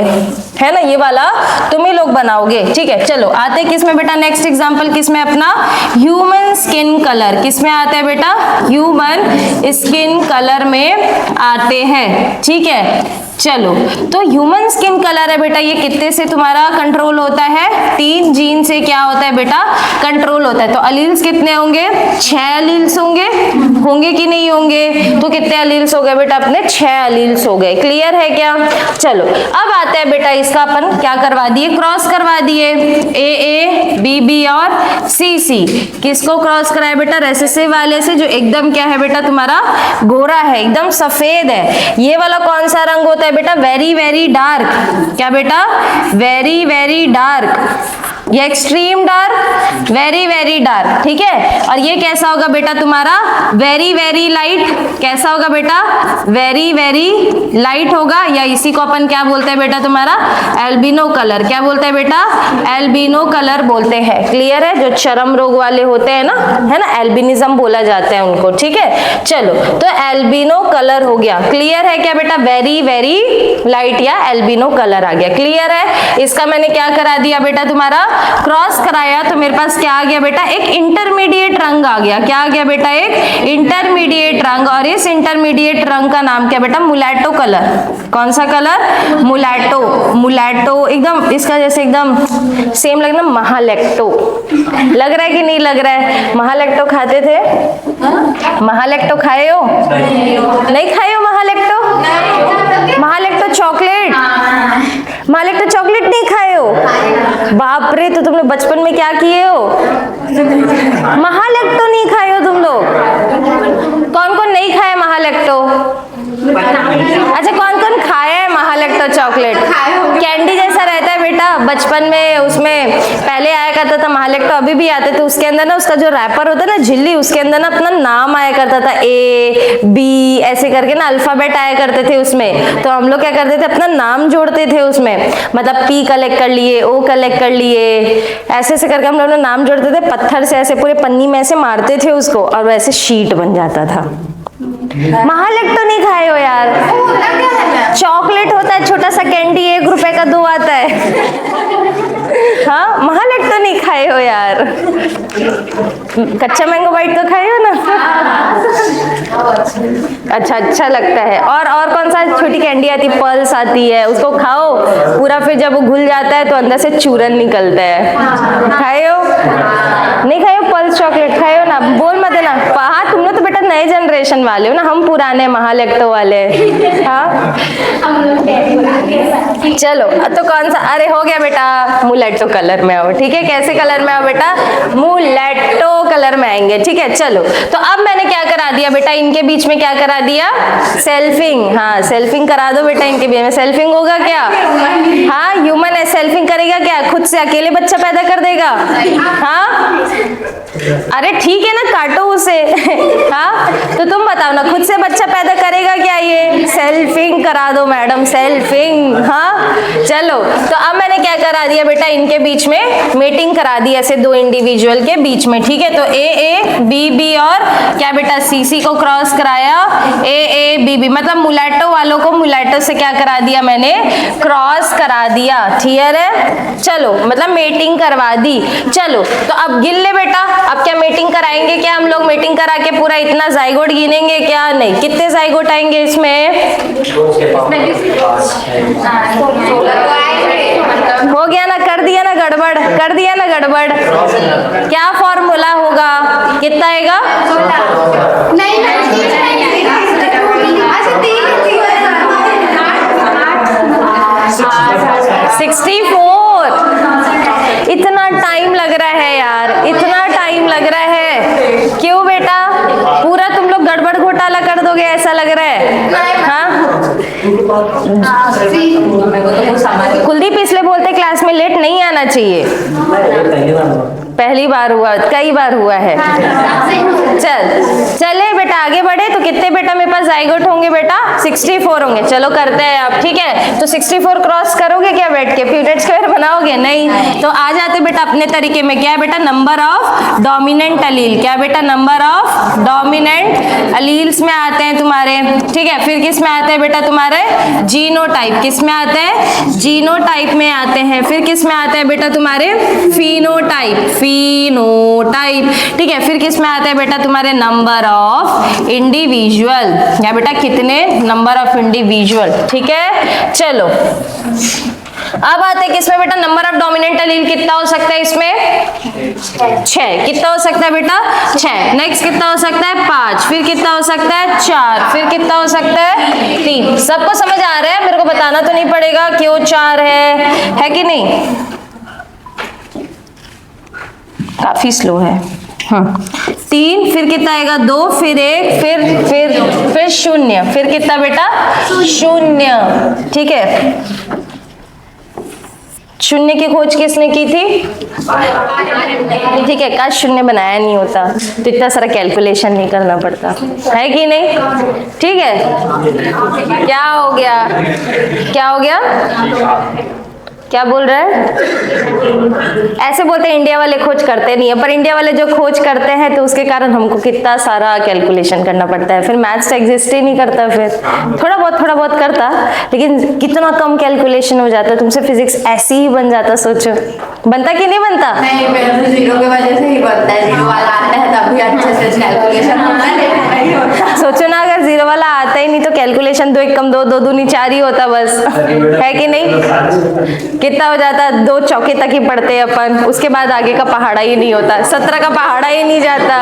है ना, ये वाला तुम ही लोग बनाओगे, ठीक है। चलो आते किस में बेटा, नेक्स्ट एग्जाम्पल किस में, अपना ह्यूमन स्किन कलर। किस में आता है बेटा, ह्यूमन स्किन कलर में आते हैं, ठीक है। चलो तो ह्यूमन स्किन कलर है बेटा, ये कितने से तुम्हारा कंट्रोल होता है, 3 जीन से क्या होता है बेटा, कंट्रोल होता है। तो अलील्स कितने होंगे, 6 अलील्स होंगे, होंगे कि नहीं होंगे। तो कितने अलील्स हो गए बेटा अपने, 6 अलील्स हो गए, क्लियर है क्या। चलो अब आता है बेटा, इसका अपन क्या करवा दिए, क्रॉस करवा दिए, ए बी बी और सी सी। किसको क्रॉस कराए बेटा, रेसेसिव वाले से, जो एकदम क्या है बेटा तुम्हारा गोरा है, एकदम सफेद है। ये वाला कौन सा रंग होता है बेटा, वेरी वेरी डार्क। क्या बेटा, वेरी वेरी डार्क, ये extreme dark, very very dark, ठीक है। और ये कैसा होगा बेटा तुम्हारा, वेरी वेरी लाइट। कैसा होगा बेटा, वेरी वेरी लाइट होगा, या इसी को अपन क्या बोलते हैं बेटा तुम्हारा, एल्बिनो कलर। क्या बोलते हैं बेटा, एल्बिनो कलर बोलते हैं, क्लियर है। जो चर्म रोग वाले होते हैं ना, है ना, एल्बिनिज्म बोला जाता है उनको, ठीक है। चलो तो एल्बिनो कलर हो गया, क्लियर है क्या बेटा, वेरी वेरी लाइट या एल्बिनो कलर आ गया, क्लियर है। इसका मैंने क्या करा दिया बेटा, तुम्हारा क्रॉस कराया, तो मेरे पास क्या आ गया बेटा, एक इंटरमीडिएट रंग आ गया। क्या आ गया बेटा, एक इंटरमीडिएट रंग। और इस इंटरमीडिएट रंग का नाम क्या बेटा, मुलैटो कलर। कौन सा कलर, मुलैटो। मुलैटो एकदम इसका जैसे एकदम सेम लगना, महालेक्टो लग रहा है कि नहीं लग रहा है। महालेक्टो खाते थे, महालेक्टो खाए हो, नहीं खाए हो महालेक्टो, महालेक्टो चॉकलेट, महालेक्टो चॉकलेट नहीं खाए हो, बाप रे। तो तुम लोग बचपन में क्या किए हो, महालेक्टो नहीं खाए हो तुम लोग। कौन कौन नहीं खाया महालेक्टो, अच्छा कौन कौन खाया है महालेक्टो चॉकलेट, कैंडी जैसा रहता है बेटा बचपन में, उसमें पहले आया करता था महालेक्टो, अभी भी आते थे। उसके अंदर ना उसका जो रैपर होता है ना, झिल्ली, उसके अंदर ना अपना नाम आया करता था, ए बी ऐसे करके ना अल्फाबेट आया करते थे उसमें। तो हम लोग क्या करते थे, अपना नाम जोड़ते थे उसमें, मतलब पी कलेक्ट कर लिए, ओ कलेक्ट कर लिए, ऐसे ऐसे करके हम लोग नाम जोड़ते थे। पत्थर से ऐसे पूरे पन्नी में ऐसे मारते थे उसको, और वैसे शीट बन जाता था। महालेक्टो नहीं खाए हो यार, चॉकलेट होता है छोटा सा कैंडी, 1 रुपए का 2 आता है। हाँ, महालैक्टो नहीं खाए हो यार? कच्चा मैंगो बाइट तो खाए हो ना? अच्छा लगता है। और कौन सा छोटी कैंडी आती, पल्स आती है, उसको खाओ पूरा, फिर जब वो घुल जाता है तो अंदर से चूरन निकलता है। खाए हो? नहीं खाए हो? पल्स चॉकलेट खाए हो ना? बोल मत देना। हाँ, तुम लोग तो बेटा नए जनरेशन वाले हो ना, हम पुराने महालैक्टो वाले। हाँ चलो, तो कौन सा? अरे हो गया बेटा, मुलेट्टो कलर में आओ। ठीक है, कैसे कलर में आओ बेटा? मुलेट्टो कलर में आएंगे। ठीक है, चलो। तो अब मैंने क्या करा दिया बेटा, इनके बीच में क्या करा दिया? सेल्फिंग। हाँ, सेल्फिंग करा दो बेटा इनके बीच में। सेल्फिंग होगा क्या? हाँ, ह्यूमन है। सेल्फिंग करेगा क्या? खुद से अकेले बच्चा पैदा कर देगा? हाँ, अरे ठीक है ना, काटो उसे। हाँ, तो तुम बताओ ना, खुद से बच्चा पैदा करेगा क्या? ये सेल्फिंग करा दो मैडम, सेल्फिंग। हाँ, चलो। तो अब मैंने क्या करा दिया बेटा, इनके बीच में मेटिंग करा दी, ऐसे दो इंडिविजुअल के बीच में। ठीक है, तो ए बी बी और क्या बेटा, सी सी को क्रॉस कराया, ए बी बी, मतलब मुलेट्टो वालों को मुलेट्टो से क्या करा दिया मैंने? क्रॉस करा दिया। क्लियर है? चलो, मतलब मेटिंग करवा दी। चलो, तो अब गिन ले बेटा, अब क्या मेटिंग कराएंगे क्या हम लोग? मेटिंग करा के पूरा इतना जाइगोट गिनेंगे क्या? नहीं, कितने जाइगोट आएंगे इसमें? हो गया ना? कर दिया ना गड़बड़? कर दिया ना गड़बड़? क्या फॉर्मूला होगा? कितना आएगा? नहीं 64। इतना टाइम लग रहा है यार, इतना टाइम लग रहा है। क्यों बेटा? पूरा तुम लोग गड़बड़ घोटाला कर दोगे ऐसा लग रहा है? हाँ, कुलदीप इसलिए बोलते क्लास में लेट नहीं आना चाहिए। पहली बार हुआ, कई बार हुआ है। चले बेटा, आगे बढ़े। तो कितने बेटा मेरे पास जाइगोट होंगे बेटा? 64 होंगे। चलो करते हैं आप। ठीक है, तो 64 क्रॉस करोगे क्या बैठ के? प्यूनेट स्क्वायर बनाओगे? नहीं। तो आ जाते बेटा अपने तरीके में। क्या है बेटा? नंबर ऑफ डोमिनेंट अलील। क्या बेटा? नंबर ऑफ डोमिनेंट अलील्स में आते हैं तुम्हारे। ठीक है, फिर किस में आते हैं बेटा तुम्हारे? जीनोटाइप। किस में आते हैं? जीनोटाइप में आते हैं। फिर किस में आते हैं बेटा तुम्हारे? फिनोटाइप। फिनोटाइप। ठीक है, फिर किस में आते हैं बेटा तुम्हारे? Number of individual. या बेटा कितने? Number of individual. ठीक है, चलो अब आते हैं किसमें बेटा? नंबर ऑफ डोमिनेंट अलील कितना हो सकता है इसमें? 6। कितना हो सकता है बेटा? 6। नेक्स्ट कितना हो सकता है? 5। फिर कितना हो सकता है? 4। फिर कितना हो सकता है? 3। सबको समझ आ रहा है? मेरे को बताना तो नहीं पड़ेगा क्यों 4 है कि नहीं? काफी स्लो है। 3। फिर कितना आएगा? 2। फिर 1। फिर 0। फिर कितना बेटा? 0। ठीक है, 0 की खोज किसने की थी? ठीक है, काश 0 बनाया नहीं होता तो इतना सारा कैलकुलेशन नहीं करना पड़ता, है कि नहीं? ठीक है, क्या हो गया? क्या हो गया? क्या बोल रहा है? ऐसे बोलते हैं इंडिया वाले खोज करते नहीं है, पर इंडिया वाले जो खोज करते हैं तो उसके कारण हमको कितना सारा कैलकुलेशन करना पड़ता है। फिर मैथ्स तो एग्जिस्ट ही नहीं करता, फिर थोड़ा बहुत करता, लेकिन कितना कम कैलकुलेशन हो जाता है। तुमसे फिजिक्स ऐसी ही बन जाता, सोचो बनता कि नहीं बनता? नहीं, मेरा तो 0 की वजह से ही बनता है। 0 वाला आता है तभी अच्छे से कैलकुलेशन होता है, लेकिन नहीं होता। सोचो ना, अगर 0 वाला आता ही नहीं तो कैलकुलेशन 2 1 कम 2 2 दूनी 4 ही होता बस, है कि नहीं? कितना हो जाता? 2 चौके तक ही पढ़ते हैं अपन, उसके बाद आगे का पहाड़ा ही नहीं होता, 17 का पहाड़ा ही नहीं जाता,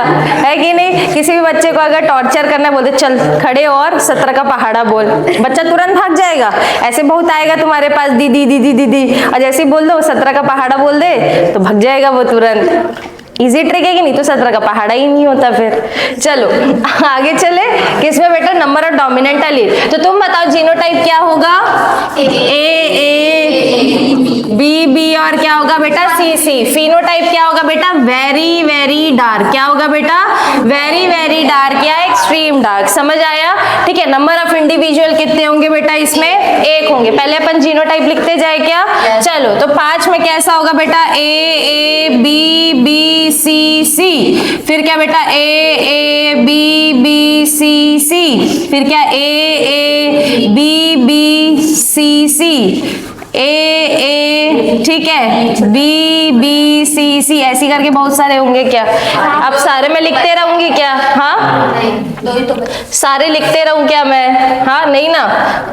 है कि नहीं? किसी भी बच्चे को अगर टॉर्चर करना बोलते चल खड़े और 17 का पहाड़ा बोल, बच्चा तुरंत भाग जाएगा। ऐसे बहुत आएगा तुम्हारे पास दीदी दीदी दीदी, और जैसे ही बोल दो 17 का पहाड़ा बोल दे तो भाग जाएगा वो तुरंत। इजी ट्रिक है कि नहीं? तो 17 का पहाड़ा ही नहीं होता फिर। चलो आगे चले, किसमें बेटा? नंबर ऑफ डोमिनेंट अलील। तो तुम बताओ जीनोटाइप क्या होगा? ए बी बी, और क्या होगा बेटा? सी सी। फिनोटाइप क्या होगा बेटा? Very very dark. क्या होगा बेटा? वेरी वेरी डार्क या एक्सट्रीम डार्क। समझ आया? ठीक है, नंबर ऑफ इंडिविजुअल कितने होंगे बेटा इसमें? 1 होंगे। पहले अपन जीनोटाइप लिखते जाए क्या? चलो, तो 5 में कैसा होगा बेटा? ए बी बी सी सी। फिर क्या बेटा? ए बी बी सी सी। फिर क्या? ए बी बी सी सी। ठीक है, बी बी सी सी ऐसी करके बहुत सारे होंगे क्या? अब सारे मैं लिखते रहूंगी क्या? हाँ, सारे लिखते रहूं क्या मैं? हाँ नहीं ना,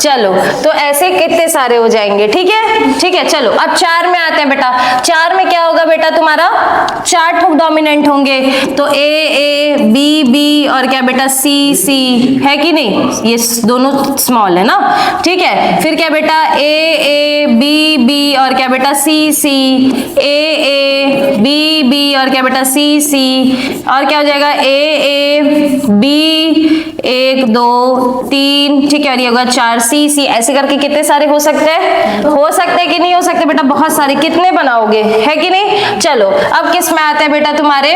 चलो तो ऐसे कितने सारे हो जाएंगे, ठीक है, ठीक है। चलो अब 4 में आते हैं बेटा। 4 में क्या होगा बेटा तुम्हारा? 4 ठोक डोमिनेंट होंगे, तो ए ए बी बी और क्या बेटा सी सी, है कि नहीं? ये दोनों स्मॉल है ना, ठीक है। फिर क्या बेटा ए ए बी बी और क्या बेटा सी सी, ए ए बी बी और क्या बेटा सी सी, और क्या हो जाएगा ए ए बी 1 2 3, ठीक है, और ये होगा 4 सी सी। ऐसे करके कितने सारे हो सकते हैं? हो सकते हैं कि नहीं हो सकते बेटा? बहुत सारे। कितने बनाओगे, है कि नहीं? चलो अब किस में आते हैं बेटा तुम्हारे?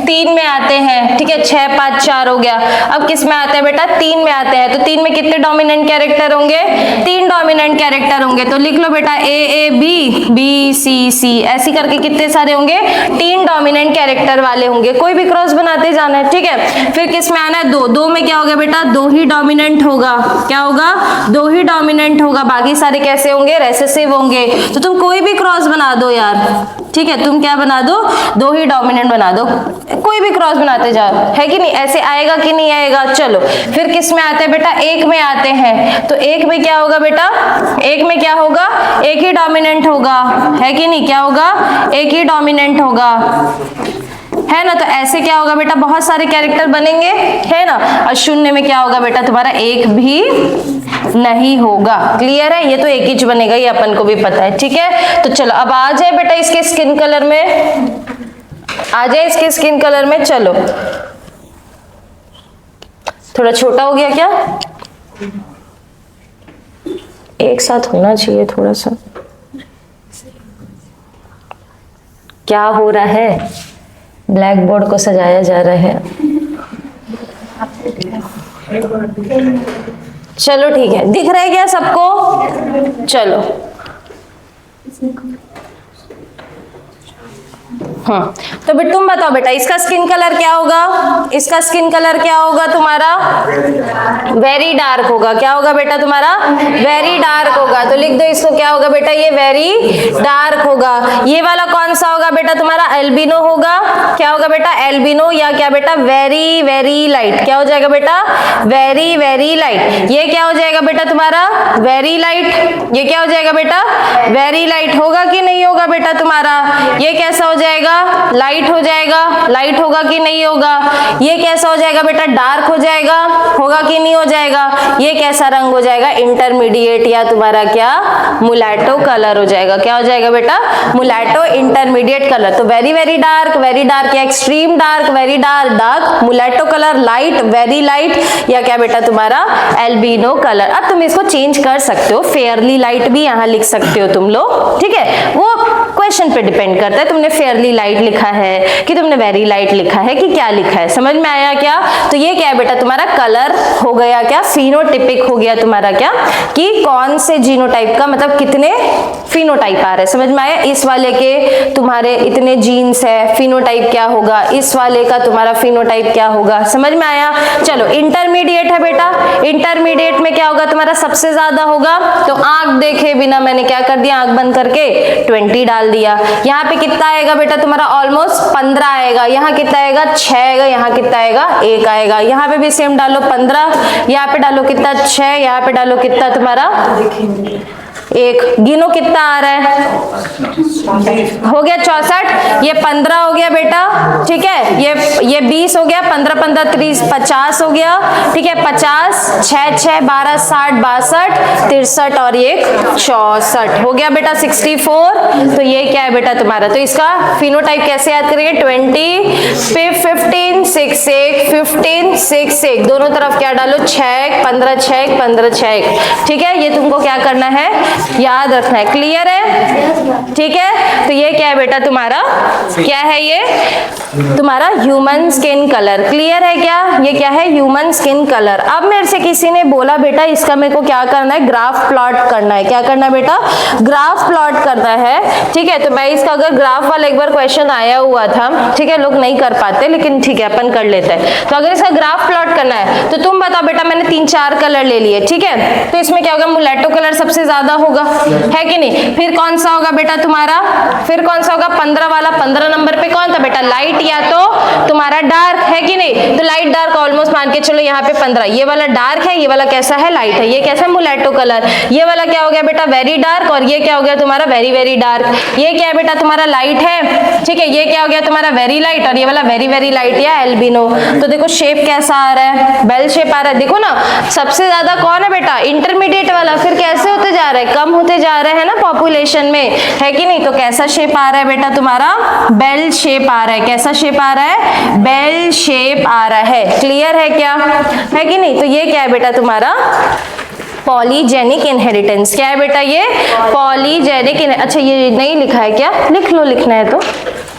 3 में आते हैं, ठीक है, 6 5 4 हो गया। अब किस में आते हैं बेटा? 3 में आते हैं। तो 3 में कितने डोमिनेंट कैरेक्टर होंगे? 3 डोमिनेंट कैरेक्टर होंगे। तो लिख लो बेटा ए ए बी बी सी सी, ऐसी करके कितने सारे होंगे? 3 डोमिनेंट कैरेक्टर वाले होंगे। कोई भी क्रॉस बनाते जाना है, ठीक है। फिर किस में आना है? 2 2 में क्या होगा बेटा? 2 ही डोमिनेंट होगा। क्या होगा? 2 ही डोमिनेंट होगा, बाकी सारे कैसे होंगे? रेसेसिव होंगे। तो तुम कोई भी क्रॉस बना दो यार, ठीक है, तुम क्या बना दो? 2 ही डोमिनेंट बना दो, कोई भी क्रॉस बनाते जाओ, है कि नहीं? ऐसे आएगा कि नहीं आएगा? चलो फिर किस में आते हैं बेटा? 1 में आते हैं। तो 1 में क्या होगा बेटा? 1 में क्या होगा? 1 ही डोमिनेंट होगा, है कि नहीं? क्या होगा? 1 ही डोमिनेंट होगा, है ना। तो ऐसे क्या होगा बेटा? बहुत सारे कैरेक्टर बनेंगे, है ना। और 0 में क्या होगा बेटा तुम्हारा? 1 भी नहीं होगा। क्लियर है? ये तो 1 ही बनेगा, ये अपन को भी पता है, ठीक है। तो चलो अब आ जाए बेटा इसके स्किन कलर में, आ जाए इसके स्किन कलर में। चलो थोड़ा छोटा हो गया क्या? एक साथ होना चाहिए थोड़ा सा। क्या हो रहा है? ब्लैक बोर्ड को सजाया जा रहा है। चलो ठीक है, दिख रहा है क्या सबको? चलो हाँ, तो बेटा तुम बताओ बेटा इसका स्किन कलर क्या होगा? इसका स्किन कलर क्या होगा तुम्हारा? वेरी डार्क होगा। क्या होगा बेटा तुम्हारा? वेरी डार्क होगा। तो लिख दो इसको, क्या होगा बेटा? ये वेरी डार्क होगा। ये वाला कौन सा होगा बेटा तुम्हारा? एल्बिनो होगा। क्या होगा बेटा? एल्बिनो, या क्या बेटा? Very very light. क्या हो जाएगा बेटा? Very very light. ये क्या हो जाएगा बेटा तुम्हारा? Very light. ये क्या हो जाएगा बेटा? Very light. होगा कि नहीं होगा बेटा तुम्हारा? ये कैसा हो जाएगा? लाइट हो जाएगा। लाइट होगा कि नहीं होगा? ये कैसा हो जाएगा बेटा? डार्क हो जाएगा। होगा कि नहीं हो जाएगा? ये कैसा रंग हो जाएगा? इंटरमीडिएट, या तुम्हारा क्या? मुलैटो कलर हो जाएगा। क्या हो जाएगा बेटा? Mulatto intermediate colour. तो very very dark, very dark, या extreme dark, very dark, dark, mulatto colour, light, very light, या क्या बेटा तुम्हारा? Albino colour. अब तुम इसको चेंज कर सकते हो, फेयरली लाइट भी यहाँ लिख सकते हो तुम लोग, ठीक है। वो क्वेश्चन पे डिपेंड करता है, तुमने फेयरली लाइट लिखा है कि तुमने वेरी लाइट लिखा है कि क्या लिखा है। समझ में आया क्या? तो ये क्या है बेटा तुम्हारा? कलर हो गया क्या? फिनोटिपिक हो गया तुम्हारा क्या? कि कौन से जीनोटाइप का, मतलब कितने फिनोटाइप आ रहे हैं। समझ में आया? इस वाले के तुम्हारे इतने जीन्स है, फिनोटाइप क्या होगा? इस वाले का तुम्हारा फिनोटाइप क्या होगा? समझ में आया? चलो इंटरमीडिएट है बेटा। इंटरमीडिएट में क्या होगा तुम्हारा? सबसे ज्यादा होगा। तो आंख देखे बिना मैंने क्या कर दिया? आंख बंद करके 20 डाल दिया। यहाँ पे कितना आएगा बेटा तुम्हारा? ऑलमोस्ट 15 आएगा। यहाँ कितना आएगा? 6 आएगा। यहाँ कितना आएगा? 1 आएगा। यहाँ पे भी सेम डालो 15, यहाँ पे डालो कितना? 6, यहाँ पे डालो कितना तुम्हारा? 1। गिनो कितना आ रहा है? हो गया 64। ये 15 हो गया बेटा, ठीक है। ये 20 हो गया। 15 15 30 50 हो गया, ठीक है। 50 6 6 12 60 62 63 और ये 64 हो गया बेटा 64। तो ये क्या है बेटा तुम्हारा? तो इसका फिनोटाइप कैसे याद करेंगे? 20 पे 15 6 1 15 6 1, दोनों तरफ क्या डालो? 6 15 6 15 6, ठीक है। ये तुमको क्या करना है? याद रखना है। क्लियर है? ठीक है। तो ये क्या है बेटा तुम्हारा? क्या है ये? तुम्हारा ह्यूमन स्किन कलर। क्लियर है क्या? ये क्या है? Human skin colour. अब मेरे से किसी ने बोला बेटा इसका मेरे को क्या करना है? ग्राफ प्लॉट करना है। क्या करना है बेटा? ग्राफ प्लॉट करना है, ठीक है। तो मैं इसका अगर ग्राफ वाला एक बार क्वेश्चन आया हुआ था, ठीक है, लोग नहीं कर पाते लेकिन ठीक है अपन कर लेते हैं। तो अगर इसका ग्राफ प्लॉट करना है तो तुम बताओ बेटा, मैंने 3 4 कलर ले लिए, ठीक है। तो इसमें क्या होगा? मुलैटो कलर सबसे ज्यादा होगा, होगा, है कि नहीं। फिर कौन सा होगा बेटा तुम्हारा, फिर कौन सा होगा 15 वाला। 15 नंबर पे कौन था बेटा, लाइट या तो तुम्हारा डार्क, है कि नहीं। तो लाइट डार्क ऑलमोस्ट मान के चलो यहाँ पे 15, ये वाला डार्क है, ये वाला कैसा है, लाइट है। ये कैसा है, मुलेटो कलर। ये वाला क्या हो गया बेटा, वेरी डार्क, और ये क्या हो गया तुम्हारा, वेरी वेरी डार्क। ये क्या है बेटा तुम्हारा, लाइट है, ठीक है। ये क्या हो गया तुम्हारा, वेरी लाइट, और ये वाला वेरी वेरी लाइट या एल्बिनो। तो देखो शेप कैसा आ रहा है, बेल शेप आ रहा है। देखो ना सबसे ज्यादा कौन है बेटा, इंटरमीडिएट वाला। फिर कैसे होते जा रहा है, कम होते जा रहे हैं ना पॉपुलेशन में, है कि नहीं। तो कैसा शेप आ रहा है बेटा तुम्हारा, बेल शेप आ रहा है। कैसा शेप आ रहा है, बेल शेप आ रहा है। क्लियर है क्या, है कि नहीं। तो ये क्या है बेटा तुम्हारा, पॉलीजेनिक इनहेरिटेंस। क्या है बेटा ये, पॉलीजेनिक। अच्छा ये नहीं लिखा है क्या, लिख लो, लिखना है तो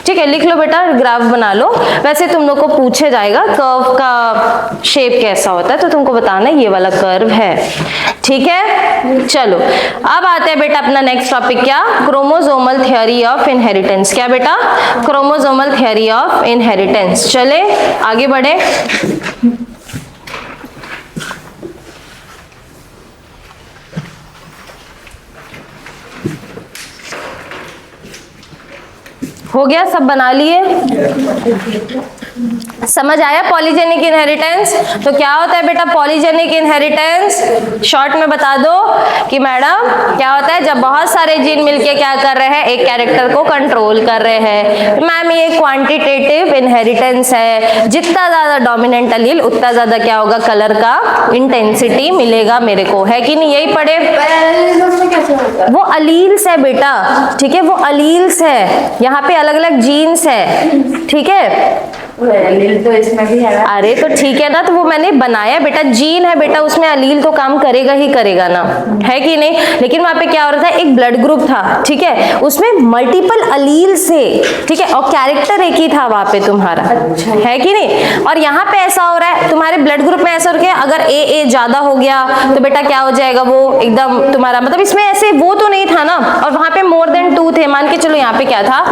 ठीक है, लिख लो बेटा, ग्राफ बना लो। वैसे तुम लोग को पूछे जाएगा कर्व का शेप कैसा होता है, तो तुमको बताना ये वाला कर्व है, ठीक है। चलो अब आते हैं बेटा अपना नेक्स्ट टॉपिक, क्या, क्रोमोसोमल थ्योरी ऑफ इनहेरिटेंस। क्या बेटा, क्रोमोसोमल थ्योरी ऑफ इनहेरिटेंस। चले आगे बढ़े। हो गया, सब बना लिए, समझ आया पॉलीजेनिक इनहेरिटेंस। तो क्या होता है बेटा पॉलीजेनिक इनहेरिटेंस, शॉर्ट में बता दो कि मैडम क्या होता है, जब बहुत सारे जीन मिलके क्या कर रहे हैं, एक कैरेक्टर को कंट्रोल कर रहे हैं। मैम ये क्वांटिटेटिव इनहेरिटेंस है, जितना ज्यादा डोमिनेंट अलील उतना ज्यादा क्या होगा, कलर का इंटेंसिटी मिलेगा मेरे को, है कि नहीं, यही पढ़े। वो अलील्स है बेटा, ठीक है, वो अलील्स है, यहाँ पे अलग अलग जीन्स है, ठीक है। तो इसमें भी है। अरे तो ठीक है ना, तो वो मैंने बनाया बेटा, जीन है बेटा, उसमें अलील तो काम करेगा ही करेगा ना, है कि नहीं। लेकिन वहां पे क्या हो रहा था, एक ब्लड ग्रुप था, ठीक है, उसमें मल्टीपल अलील से, ठीक है, और कैरेक्टर एक ही था वहां पे तुम्हारा, अच्छा, है कि नहीं। और यहाँ पे ऐसा हो रहा है तुम्हारे ब्लड ग्रुप में, ऐसा हो गया अगर ए ज्यादा हो गया तो बेटा क्या हो जाएगा, वो एकदम तुम्हारा मतलब इसमें ऐसे वो तो नहीं था ना, और वहां पे मोर देन 2 थे, मान के चलो यहाँ पे क्या था,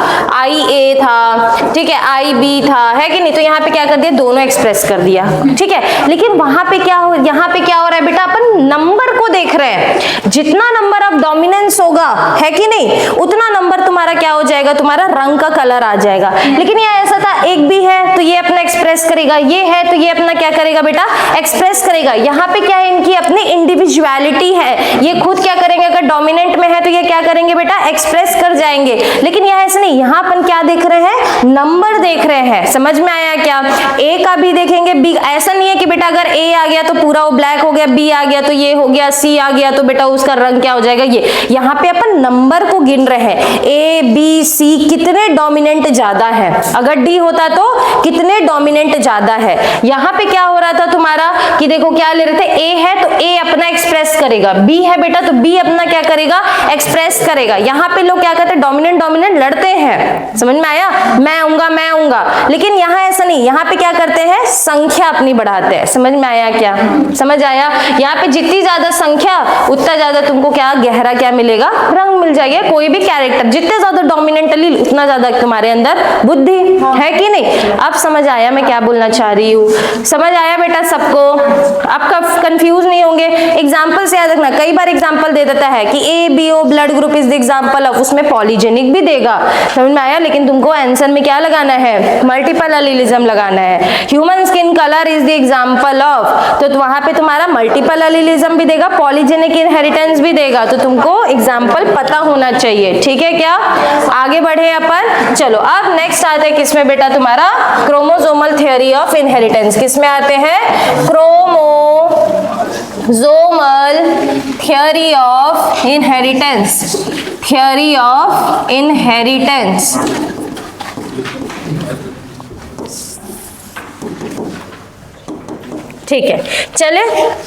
IA था, ठीक है, IB था, है कि नहीं। तो यहाँ पे क्या कर दिया, दोनों एक्सप्रेस कर दिया, ठीक है। लेकिन वहां पे क्या हो, यहाँ पे क्या हो रहा है बेटा, अपन नंबर को देख रहे हैं, जितना नंबर ऑफ डोमिनेंस होगा, है कि नहीं, उतना नंबर तुम्हारा क्या हो जाएगा, तुम्हारा रंग का कलर आ जाएगा। लेकिन यहाँ ऐसा था, एक भी है तो ये अपना एक्सप्रेस करेगा, ये है तो ये अपना क्या करेगा बेटा, एक्सप्रेस करेगा। यहाँ पे क्या है, इनकी अपनी इंडिविजुअलिटी है, ये खुद क्या करेंगे, अगर डोमिनेंट में है तो ये क्या करेंगे बेटा, एक्सप्रेस कर जाएंगे। लेकिन यहाँ ऐसा नहीं, यहाँ अपन क्या देख रहे हैं, नंबर देख रहे हैं, समझ में आया क्या। ए का भी देखेंगे, बी, ऐसा नहीं है कि बेटा अगर ए आ गया तो पूरा वो ब्लैक हो गया, बी आ गया तो ये हो गया, सी आ गया तो बेटा उसका रंग क्या हो जाएगा ये। यहाँ पे अपन नंबर को गिन रहे हैं, ए बी सी कितने डोमिनेंट ज्यादा है, अगर डी होता तो कितने डोमिनेंट ज्यादा है। यहाँ पे क्या हो रहा था तुम्हारा कि देखो क्या ले रहे थे, ए है तो ए अपना एक्सप्रेस करेगा, बी है बेटा तो बी अपना क्या करेगा, एक्सप्रेस करेगा। यहाँ पे लोग क्या करते हैं, डोमिनेंट लड़ते हैं, समझ में आया, मैं आऊंगा। लेकिन यहाँ ऐसा नहीं, यहाँ पे क्या करते हैं, संख्या अपनी बढ़ाते हैं, समझ में आया क्या, समझ आया। यहाँ पे जितनी ज्यादा संख्या उतना ज्यादा तुमको क्या गहरा क्या मिलेगा, रंग मिल जाएगा। कोई भी कैरेक्टर जितने ज्यादा डोमिनेंट अलील उतना ज्यादा तुम्हारे अंदर बुद्धि, है कि नहीं। अब समझ आया मैं क्या बोलना चाह रही हूँ, समझ आया बेटा सबको, आपका कंफ्यूज नहीं होंगे। एग्जाम्पल से याद रखना, कई बार एग्जाम्पल दे देता है कि ABO blood group is the example of, उसमें पॉलीजेनिक भी देगा, समझ में आया। लेकिन तुमको आंसर में क्या लगाना है, मल्टीपल अलीलिज्म लगाना है। Human skin colour is the example of, तो वहां पे तुम्हारा मल्टीपल अलीलिज्म भी देगा, पॉलीजेनिक इनहेरिटेंस भी देगा, तो तुमको एग्जाम्पल पता होना चाहिए, ठीक है क्या। आगे बढ़े अपन, चलो अब नेक्स्ट आते हैं किसमें बेटा, तुम्हारा क्रोमोसोमल थ्योरी ऑफ इनहेरिटेंस। किसमें आते हैं, chromosomal theory of inheritance, theory of inheritance. ठीक है, चले,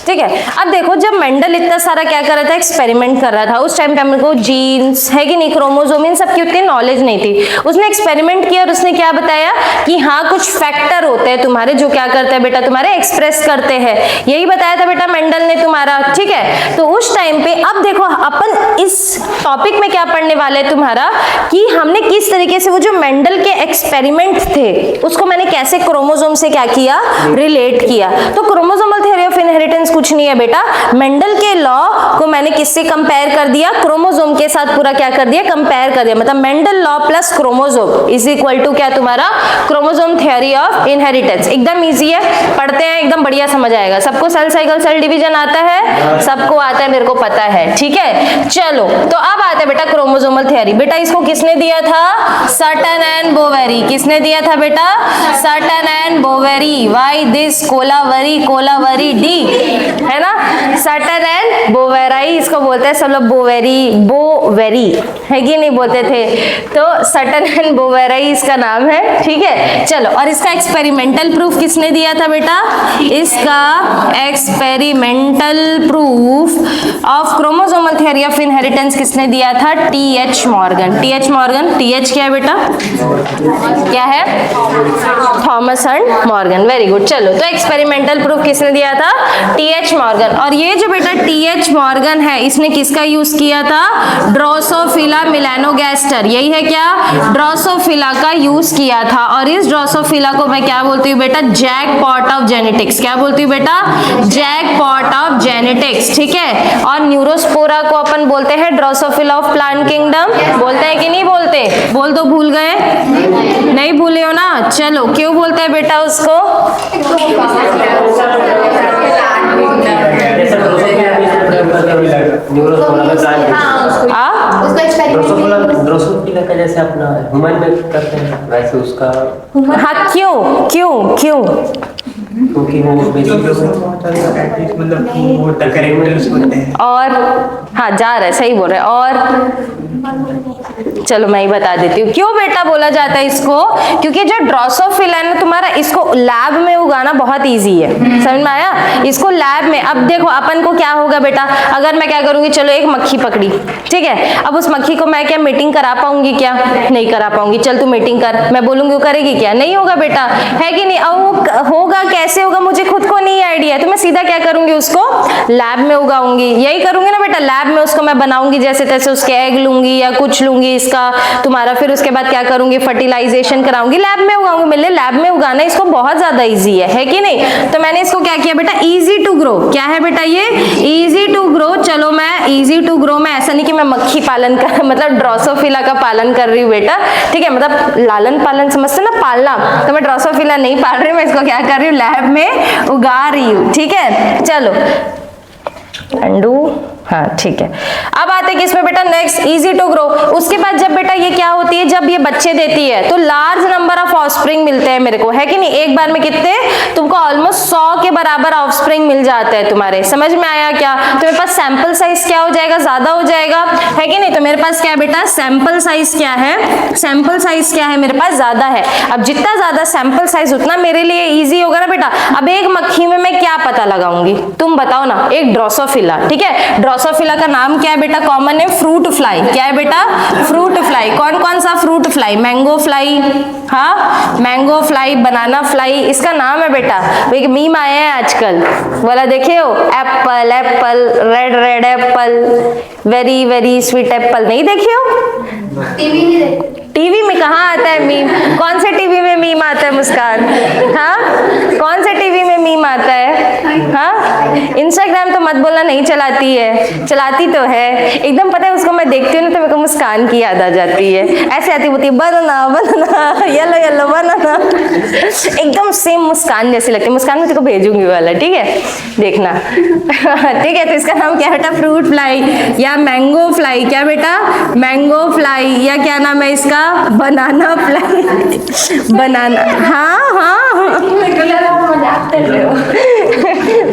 ठीक है। अब देखो जब मेंडल इतना सारा क्या कर रहा था, एक्सपेरिमेंट कर रहा था, उस टाइम पे हमने को जीन्स, है कि नहीं, क्रोमोसोम, इन सब की उतनी नॉलेज नहीं थी। उसने एक्सपेरिमेंट किया और उसने क्या बताया कि हाँ कुछ फैक्टर होते हैं तुम्हारे जो क्या करते हैं बेटा, तुम्हारे एक्सप्रेस करते हैं, यही बताया था बेटा मेंडल ने तुम्हारा, ठीक है। तो उस टाइम पे अब देखो अपन इस टॉपिक में क्या पढ़ने वाले हैं तुम्हारा, कि हमने किस तरीके से वो जो मेंडल के एक्सपेरिमेंट थे उसको मैंने कैसे क्रोमोसोम से क्या किया, रिलेट किया। तो क्रोमोसोमल थ्योरी ऑफ इनहेरिटेंस कुछ नहीं है बेटा, मेंडल के लॉ को मैंने किससे कंपेयर कर दिया, क्रोमोसोम के साथ पूरा क्या कर दिया, कंपेयर कर दिया। मतलब Mendel law plus chromosome is equal to क्या तुम्हारा, क्रोमोसोम थ्योरी ऑफ इनहेरिटेंस। एकदम इजी है, पढ़ते हैं एकदम बढ़िया समझ आएगा। सबको सेल साइकिल सेल डिवीजन आता है, सबको आता है, मेरे को पता है, ठीक है। चलो तो अब आता है बेटा क्रोमोसोमल थ्योरी। बेटा इसको किसने दिया था, सटन एंड बोवेरी। किसने दिया था बेटा, Sutton and Boveri. Why this Kolaveri, Kolaveri Di, है ना, सटन एंड बोवेराई इसको बोलते हैं सब लोग, बोवेरी, बोवेरी है कि नहीं बोलते थे, तो सटन एंड बोवेराई इसका नाम है, ठीक है। चलो और इसका एक्सपेरिमेंटल प्रूफ किसने दिया था बेटा, इसका experimental proof of chromosomal theory of inheritance किसने दिया था, TH. Morgan. TH. Morgan, TH. क्या है बेटा, क्या है, Thomas and Morgan, very good. चलो तो एक्सपेरिमेंटल प्रूफ किसने दिया था, टी.एच. मॉर्गन। और ये जो बेटा टी.एच. मॉर्गन है, इसने किसका यूज किया था, ड्रोसोफिला मेलानोगास्टर, यही है क्या, ड्रोसोफिला का यूज किया था। और इस ड्रोसोफिला को मैं क्या बोलती हूँ बेटा, जैकपॉट ऑफ जेनेटिक्स। क्या बोलती हूँ बेटा, जैकपॉट ऑफ जेनेटिक्स, ठीक है। और न्यूरोस्पोरा को अपन बोलते हैं ड्रोसोफिला ऑफ प्लांट किंगडम, बोलते हैं कि नहीं बोलते, बोल दो, भूल गए, नहीं भूले हो ना। चलो क्यों बोलते हैं बेटा उसको, ड्रोसोफिला का जैसे अपना ह्यूमन में करते हैं वैसे उसका, हाँ क्यों क्यों क्यों, क्योंकि वो मतलब वो कैरेक्टर्स होते हैं। और हाँ जा रहे, सही बोल रहे। और चलो मैं ही बता देती हूँ क्यों बेटा बोला जाता है इसको, क्योंकि जो ड्रोसोफिला है ना तुम्हारा, इसको लैब में उगाना बहुत इजी है, समझ में आया। इसको लैब में, अब देखो अपन को क्या होगा बेटा, अगर मैं क्या करूंगी, चलो एक मक्खी पकड़ी, ठीक है, अब उस मक्खी को मैं क्या मीटिंग करा पाऊंगी, क्या नहीं करा पाऊंगी, चल तू मीटिंग कर, मैं बोलूंगी वो करेगी क्या, नहीं होगा बेटा, है कि नहीं। अब वो होगा कैसे होगा, मुझे खुद को नहीं आइडिया, तो मैं सीधा क्या करूंगी, उसको लैब में उगाऊंगी, यही करूंगी ना बेटा, लैब में उसको मैं बनाऊंगी, जैसे तैसे उसके एग लूंगी या कुछ लूंगी इसका तुम्हारा, फिर उसके बाद क्या करूंगी, फर्टिलाइजेशन कराऊंगी, लैब में उगाऊंगी। मेरे लैब में उगाना इसको बहुत ज्यादा इजी है कि नहीं। तो मैंने इसको क्या किया बेटा, इजी टू ग्रो, क्या है बेटा ये, इजी टू ग्रो। चलो मैं इजी टू ग्रो में ऐसा नहीं कि मैं मक्खी पालन कर मतलब ड्रोसोफिला का पालन कर रही हूँ बेटा, ठीक है, मतलब लालन पालन समझते ना, पालना, तो मैं ड्रोसोफिला नहीं पाल रही हूँ, मैं इसको क्या कर रही हूँ, लैब में उगा रही हूँ, ठीक है। चलो अंडू, हाँ ठीक है। अब आते हैं किसमें बेटा, नेक्स्ट इजी टू ग्रो। उसके बाद जब बेटा ये क्या होती है, जब ये बच्चे देती है तो लार्ज नंबर ऑफ ऑफस्प्रिंग मिलते हैं मेरे को, है कि नहीं। एक बार में कितने, तुमको ऑलमोस्ट 100 के बराबर ऑफस्प्रिंग मिल जाते हैं तुम्हारे, समझ में आया क्या। तो मेरे पास सैंपल साइज क्या हो जाएगा, ज्यादा हो जाएगा, है कि नहीं। तो मेरे पास क्या है बेटा, सैंपल साइज क्या है, सैंपल साइज क्या है मेरे पास, ज्यादा है। अब जितना ज्यादा सैंपल साइज उतना मेरे लिए ईजी होगा ना बेटा। अब एक मक्खी में मैं क्या पता लगाऊंगी, तुम बताओ ना, एक ड्रोसोफिला, ठीक है, ड्रोसोफिला का नाम क्या है बेटा, कॉमन है, फ्रूट फ्लाई। क्या है बेटा, फ्रूट फ्लाई। कौन कौन सा फ्रूट फ्लाई, मैंगो फ्लाई, हाँ मैंगो फ्लाई, बनाना फ्लाई, इसका नाम है बेटा। एक मीम आया है आजकल वाला, देखे हो, Apple Apple, red red Apple, very very sweet Apple, नहीं देखे हो, टीवी में कहाँ आता है मीम, कौन से टीवी में मीम आता है मुस्कान, हाँ कौन से टीवी में मीम आता है, हाँ इंस्टाग्राम तो मत बोलना नहीं चलाती है, चलाती तो है एकदम, पता है उसको मैं देखती हूँ ना तो मेरे को मुस्कान की याद आ जाती है, ऐसे आती होती है, बनाना बनाना, येलो येलो बनाना, एकदम सेम मुस्कान जैसी लगती है। मुस्कान में तेरे को भेजूंगी वाला, ठीक है, देखना ठीक है। तो इसका नाम क्या है बेटा, फ्रूट फ्लाई या मैंगो फ्लाई, क्या बेटा, मैंगो फ्लाई, या क्या नाम है इसका, बनाना फ्लाई, बनाना, हाँ हाँ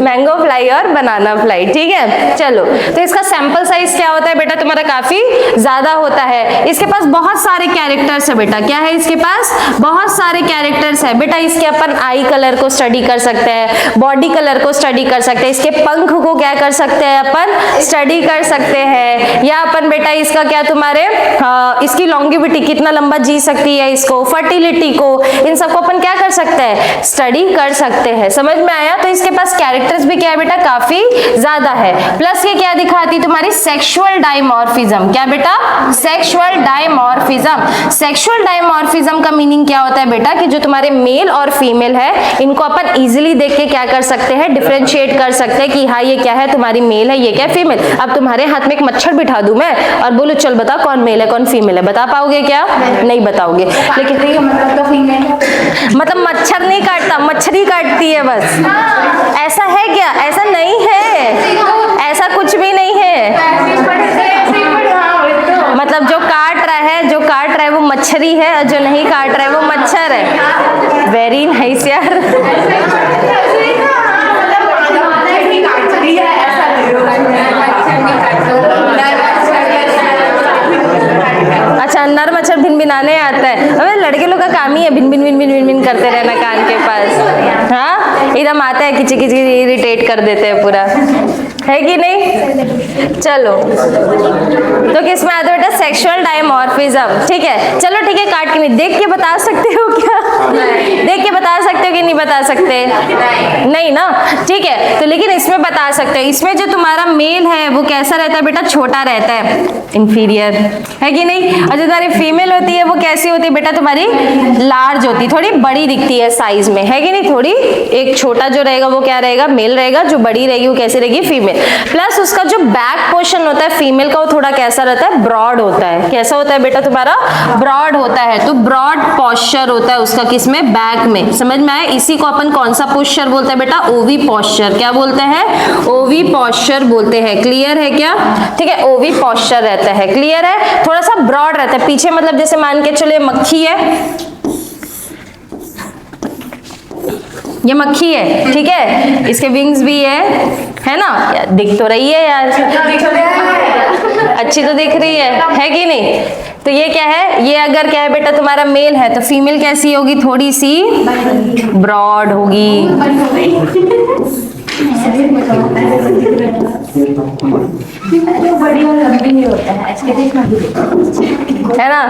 मैंगो फ्लाई और बनाना फ्लाई, ठीक है। चलो तो इसका सैंपल साइज क्या होता है बेटा, तुम्हारा काफी ज्यादा होता है। इसके पास बहुत सारे कैरेक्टर्स है बेटा, क्या है इसके पास, बहुत सारे कैरेक्टर्स है बेटा। इसके अपन आई कलर को स्टडी कर सकते हैं, बॉडी कलर को स्टडी कर सकते हैं, इसके पंख को क्या कर सकते हैं अपन, स्टडी कर सकते हैं, या अपन बेटा इसका क्या तुम्हारे, इसकी लॉन्गिविटी कितना लंबा जी सकती है, इसको फर्टिलिटी को, इन सबको अपन क्या कर सकते हैं, स्टडी कर सकते हैं, समझ में आया। तो इसके पास कैरेक्टर्स भी क्या है बेटा, बेटा काफी ज्यादा है। प्लस ये क्या दिखाती तुम्हारी सेक्सुअल डायमॉर्फिज्म। क्या बेटा? Sexual dimorphism. सेक्सुअल डायमॉर्फिज्म का मीनिंग क्या होता है बेटा कि जो तुम्हारे मेल और फीमेल है इनको अपन इजीली देख के क्या कर सकते हैं, डिफरेंशिएट कर सकते हैं कि हाँ ये क्या है तुम्हारी मेल है, ये क्या है फीमेल। अब तुम्हारे हाथ में एक मच्छर बिठा दूं मैं और बोलो चल बता कौन मेल है कौन फीमेल है, बता पाओगे क्या? नहीं बताओगे। लेकिन मतलब तो फीमेल है, मतलब मच्छर नहीं काटता, मच्छरी काटती है बस। ऐसा है क्या? ऐसा नहीं है, ऐसा कुछ भी नहीं है। मतलब जो काट रहा है वो मच्छरी है और जो नहीं काट रहा है वो मच्छर है। वेरी नाइस यार। अच्छा, नर मच्छर भिन भिनाने आता है। अबे लड़के लोग का काम ही है भिन भिन भिन भिन भिन भिन करते रहना कान के पास। हाँ, एकदम आता है किची किची इरिटेट कर देते हैं पूरा, है कि नहीं? चलो, तो किस में आता है बेटा? Sexual dimorphism. ठीक है, चलो ठीक है, काट के नहीं देख के बता सकते हो क्या? देख के बता सकते हो कि नहीं बता सकते? नहीं ना, ठीक है। तो लेकिन इसमें बता सकते हो, इसमें जो तुम्हारा मेल है वो कैसा रहता है बेटा? छोटा रहता है, इंफीरियर, है कि नहीं? और जो तुम्हारी फीमेल होती है वो कैसी होती है बेटा? तुम्हारी लार्ज होती है, थोड़ी बड़ी दिखती है साइज में, है कि नहीं? थोड़ी एक छोटा जो रहेगा वो क्या रहेगा? मेल रहेगा, जो बड़ी रहेगी वो कैसी रहेगी? फीमेल। प्लस उसका जो बैक पोर्शन होता है फीमेल का वो थोड़ा कैसा रहता है? ब्रॉड होता है। कैसा होता है बेटा तुम्हारा? ब्रॉड होता है। तो ब्रॉड पोस्चर होता है उसका, किसमें? बैक में। समझ में आया? इसी को अपन कौन सा पोस्चर बोलते हैं बेटा? ओवी पोस्चर। क्या बोलते हैं? ओवी पोस्चर बोलते हैं। क्लियर है क्या? ठीक है, ओवी पोस्चर रहता है। क्लियर है? थोड़ा सा ब्रॉड रहता है पीछे, मतलब जैसे मान के चलो ये मक्खी है, ये मक्खी है, ठीक है, इसके विंग्स भी है ना? यार दिख तो रही है यार, अच्छी तो दिख रही है कि नहीं? तो ये क्या है? ये अगर क्या है बेटा तुम्हारा मेल है तो फीमेल कैसी होगी? थोड़ी सी ब्रॉड होगी, बड़ी और लंबी नहीं होता है, है ना?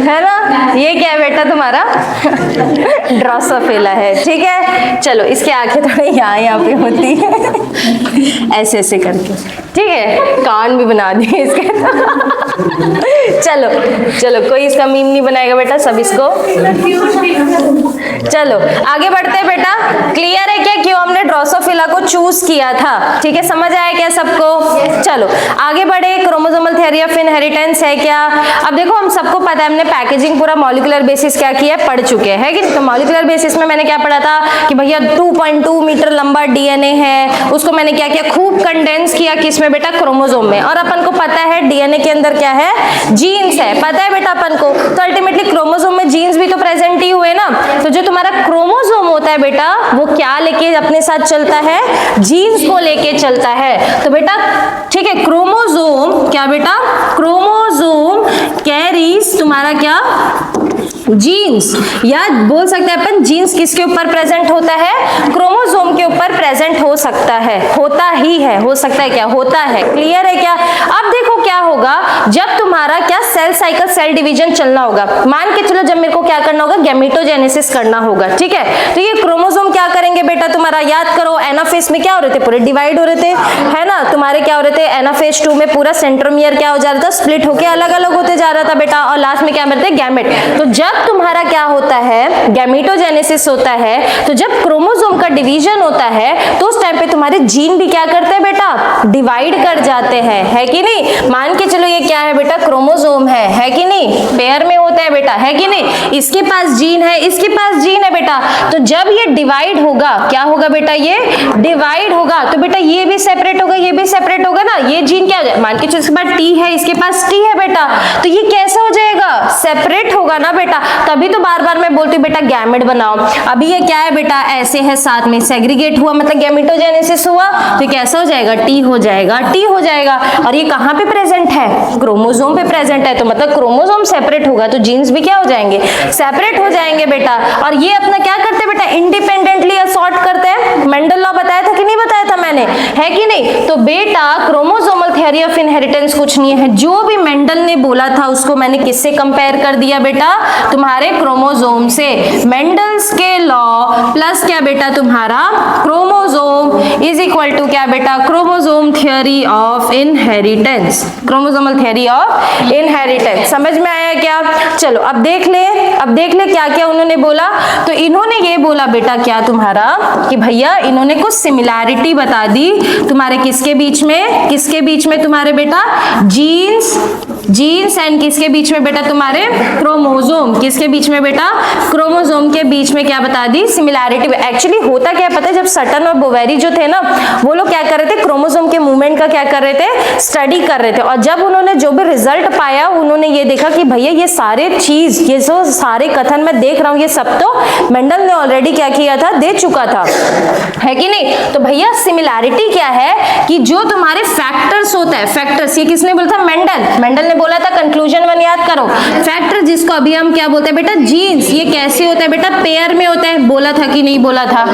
है ना? ये क्या है बेटा तुम्हारा? ड्रोसोफिला है। ठीक है, चलो इसकी आंखें थोड़ी यहाँ पे होती है ऐसे ऐसे करके, ठीक है, कान भी बना दिए इसके चलो चलो, कोई इसका मीम नहीं बनाएगा बेटा, सब इसको। चलो आगे बढ़ते हैं बेटा। क्लियर है क्या क्यों हमने ड्रोसोफिला को चूज किया था? ठीक है, समझ आया क्या सबको? चलो आगे बढ़े। क्रोमोसोमल थ्योरी ऑफ इनहेरिटेंस है क्या? अब देखो हम सबको पता है, हमने पैकेजिंग पूरा मॉलिक्यूलर बेसिस क्या किया है? पढ़ चुके हैं, है कि नहीं? तो मॉलिक्यूलर बेसिस में मैंने क्या पढ़ा था कि भैया 2.2 मीटर लंबा डीएनए है, उसको मैंने क्या किया? खूब कंडेंस किया, किसमें बेटा? क्रोमोसोम में। और अपन को पता है डीएनए के अंदर क्या है? जीन्स है, पता है बेटा अपन को। तो अल्टीमेटली क्रोमोसोम में जीन्स भी तो प्रेजेंट ही हुए ना। तो जो तुम्हारा क्रोमोसोम होता है बेटा वो क्या लेके अपने साथ चलता है? जीन्स को लेके चलता है। तो बेटा ठीक है, क्रोमोसोम क्या बेटा? क्रोमोसोम कैरीज तुम्हारा क्या? जीन्स, या बोल सकते हैं अपन जीन्स किसके ऊपर प्रेजेंट होता है? क्रोमोसोम के ऊपर प्रेजेंट हो सकता है, होता ही है, हो सकता है क्या? होता है। क्लियर है क्या? अब देखो क्या होगा जब तुम्हारा क्या सेल साइकिल, सेल डिवीजन चलना होगा। मान के चलो जब मेरे को क्या करना होगा? गैमेटोजेनेसिस करना होगा, ठीक है। तो ये क्रोमोसोम क्या करेंगे बेटा तुम्हारा? याद करो, एनाफेज में क्या हो रहे थे? पूरे डिवाइड हो रहे थे, है ना? तुम्हारे क्या हो रहे थे? एनाफेज 2 में पूरा सेंट्रोमियर क्या हो जा रहा था? स्प्लिट होके अलग अलग होते जा रहा था बेटा, और लास्ट में क्या मिलते? गैमेट। तो जब तुम्हारा क्या होता है? गैमेटोजेनेसिस होता है, तो जब क्रोमोसोम का डिवीजन होता है तो उस टाइम पे तुम्हारे जीन भी क्या करते हैं बेटा? डिवाइड कर जाते हैं, है कि नहीं? मान के चलो ये क्या है बेटा? क्रोमोसोम है कि नहीं? पेयर में होता है बेटा, है कि नहीं? इसके पास जीन है, इसके पास जीन है बेटा। तो जब ये डिवाइड होगा, क्या होगा बेटा? ये डिवाइड होगा, तो बेटा ये भी सेपरेट होगा, ये भी सेपरेट होगा ना। ये जीन क्या हो जाए? मान के चलो इसके पास टी है, इसके पास टी है बेटा, तो ये कैसा हो जाएगा? सेपरेट होगा ना बेटा। तभी तो बार बार मैं बोलती हूँ बेटा गैमेट बनाओ। अभी ये क्या है बेटा? ऐसे है, साथ में सेग्रीगेट हुआ, मतलब गैमेटोजेनेसिस हुआ, तो कैसा हो जाएगा? टी हो जाएगा, टी हो जाएगा। और ये कहाँ पे प्रेजेंट है? क्रोमोसोम पे प्रेजेंट है, तो मतलब क्रोमोसोम सेपरेट होगा तो जीन्स भी क्या हो जाएंगे, सेपरेट हो जाएंगे बेटा। और ये अपना क्या करते हैं बेटा, इंडिपेंडेंटली असॉर्ट करते हैं। मेंडल लॉ बताया था कि नहीं बताया था मैंने, है कि नहीं? तो बेटा क्रोमोसोमल थ्योरी ऑफ इनहेरिटेंस कुछ नहीं है, जो भी मेंडल ने बोला था उसको मैंने किससे कंपेयर कर दिया बेटा, तुम्हारे क्रोमोसोम से। मेंडल्स के लॉ प्लस क्या बेटा तुम्हारा क्रोमोसोम इज इक्वल टू क्या बेटा, chromosome theory of inheritance, chromosomal theory of inheritance. समझ में आया क्या? चलो अब देख ले क्या क्या उन्होंने बोला। तो इन्होंने ये बोला बेटा क्या तुम्हारा कि भैया इन्होंने कुछ सिमिलैरिटी बता दी तुम्हारे किसके बीच में तुम्हारे बेटा जीन्स एंड किसके बीच में बेटा तुम्हारे क्रोमोसोम, किसके बीच में बेटा, क्रोमोसोम के बीच में क्या बता दी, सिमिलैरिटी। एक्चुअली होता क्या पता है, जब सटन और बोवेरी जो थे ना, वो लोग क्या कर रहे थे, क्रोमोसोम के मूवमेंट का क्या कर रहे थे, स्टडी कर रहे थे। और जब उन्होंने जो भी रिजल्ट पाया, उन्होंने ये देखा कि भैया ये सारे चीज, ये जो सारे कथन मैं देख रहा हूँ, ये सब तो मेंडल ने ऑलरेडी क्या किया था, दे चुका था, है कि नहीं? तो भैया सिमिलैरिटी क्या है कि जो तुम्हारे फैक्टर्स होता है, फैक्टर्स, ये किसने बोला था, मेंडल ने बोला था। कंक्लूजन 1 याद करो, फैक्टर जिसको अभी हम क्या बोलते हैं बेटा, जीन्स, ये कैसे होता है बेटा, पेयर में होता है। बोला था कि नहीं बोला था?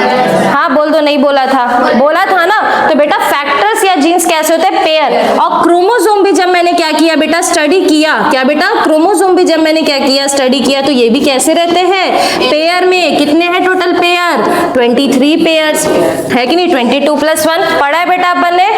हाँ बोल दो, नहीं बोला था, बोला था ना। तो बेटा फैक्टर्स या जीन्स कैसे होते हैं, पेयर। और क्रोमोसोम भी जब मैंने क्या किया बेटा, स्टडी किया, क्या बेटा, क्रोमोसोम भी जब मैंने क्या किया, स्टडी किया, तो ये भी कैसे रहते हैं, पेयर में। कितने हैं टोटल पेयर, 23 पेयर्स, है कि नहीं? 22 + 1 पढ़ा है बेटा अपन ने,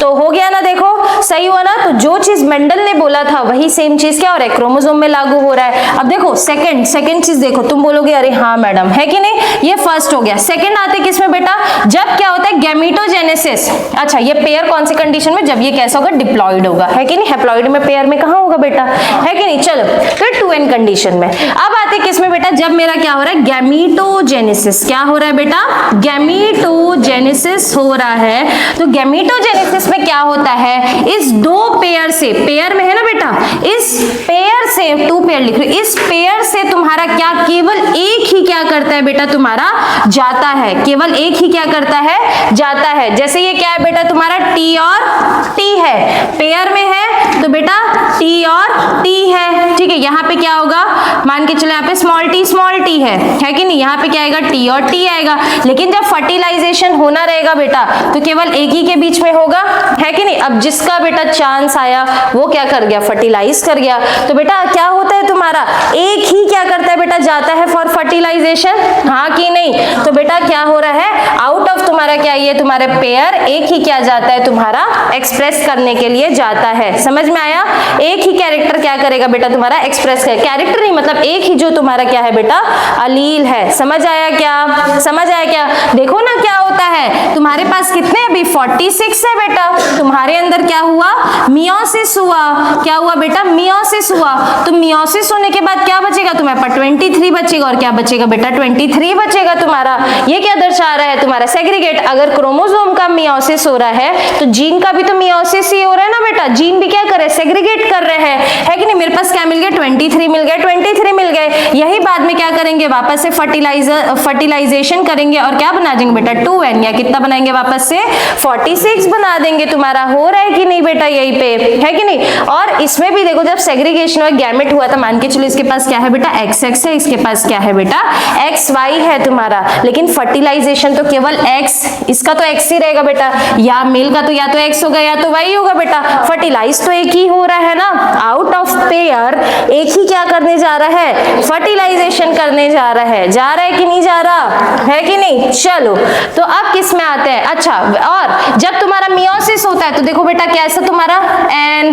तो हो गया ना, देखो सही हुआ ना। तो जो चीज मेंडल ने बोला था वही सेम चीज क्या हो रहा है, क्रोमोसोम में लागू हो रहा है। अब देखो सेकंड चीज देखो, तुम बोलोगे अरे हाँ मैडम, है कि नहीं? ये फर्स्ट हो गया। सेकंड आते किसमें बेटा, जब क्या होता है गैमीटोजेनेसिस। अच्छा, ये पेयर कौन सी कंडीशन में, जब ये कैसा होगा, डिप्लॉइड होगा, है कि नहीं? हैप्लॉइड में, पेयर में कहाँ होगा बेटा, है कि नहीं? चलो फिर 2n कंडीशन में। अब आते किसमें बेटा, जब मेरा क्या हो रहा है, गैमीटोजेनेसिस। क्या हो रहा है बेटा, गैमीटोजेनेसिस हो रहा है। तो गैमीटोजेनेसिस में क्या होता है, इस दो पेयर से, पेयर में है ना बेटा, इस पेयर से, 2 पेयर लिख रहे, इस पेयर से तुम्हारा क्या, केवल एक ही क्या करता है बेटा, तुम्हारा जाता है, केवल एक ही क्या करता है, जाता है। जैसे ये क्या है बेटा तुम्हारा, T और T है, पेयर में है तो बेटा T और T है, ठीक है। यहाँ पे क्या होगा, मान के चलो यहाँ पे स्मॉल t है कि नहीं? यहाँ पे क्या आएगा, T और T आएगा। लेकिन जब फर्टिलाइजेशन होना रहेगा बेटा, तो केवल एक ही के बीच में होगा, है कि नहीं? अब जिसका बेटा चांस आया वो क्या कर गया, फर्टिलाइज कर गया। तो बेटा क्या होता है तुम्हारा, एक ही क्या करता है बेटा, जाता है फॉर फर्टिलाइजेशन, हाँ कि नहीं? तो बेटा क्या हो रहा है, आउट ऑफ तुम्हारा क्या, ये तुम्हारे पेयर एक ही क्या जाता है तुम्हारा, एक्सप्रेस करने के लिए जाता है। समझ में आया? एक ही कैरेक्टर क्या करेगा बेटा तुम्हारा, एक्सप्रेस कर, कैरेक्टर नहीं मतलब एक ही जो तुम्हारा क्या है बेटा, अलील है। समझ आया क्या, समझ आया क्या? देखो ना क्या होता है, तुम्हारे पास कितने अभी 46 है बेटा, तुम्हारे अंदर क्या हुआ, मियोसिस हुआ। क्या हुआ बेटा, मियोसिस हुआ। तो मियोसिस होने के बाद क्या बचेगा तुम्हारे पास, 23 बचेगा। और क्या बचेगा बेटा, 23 बचेगा तुम्हारा। ये क्या दर्शा रहा है तुम्हारा, सेग्रीगेट। अगर क्रोमोसोम का मियोसिस हो रहा है तो जीन का भी तो मियोसिस ही हो रहा है ना बेटा, जीन भी क्या कर रहे हैं, सेग्रीगेट कर रहे हैं, है कि नहीं? मेरे पास क्या मिल गया, 23 मिल गए, 23 मिल गए। यही बाद में क्या करेंगे, वापस से फर्टिलाइजेशन करेंगे और क्या बना देंगे बेटा, 2n, या कितना बनाएंगे वापस से, 46 बना देंगे। तुम्हारा हो रहा है कि नहीं बेटा, यही पे, है कि नहीं? और इसमें भी देखो, जब सेग्रीगेशन और गैमेट हुआ था, मान के चलो इसके पास क्या है बेटा, XX है, इसके पास क्या है बेटा, XY है तुम्हारा। लेकिन फर्टिलाइजेशन तो केवल X, इसका तो X ही रहेगा बेटा, या मेल का तो या तो X होगा या तो Y होगा बेटा। फर्टिलाइज तो एक ही हो रहा है ना, आउट ऑफ पेयर एक ही क्या करने जा रहा है, फर्टिलाइजेशन करने जा रहा है कि नहीं जा रहा, है कि नहीं? चलो तो अब किस में आते हैं, अच्छा, और जब तुम्हारा मियोसिस होता है तो देखो बेटा कैसा तुम्हारा n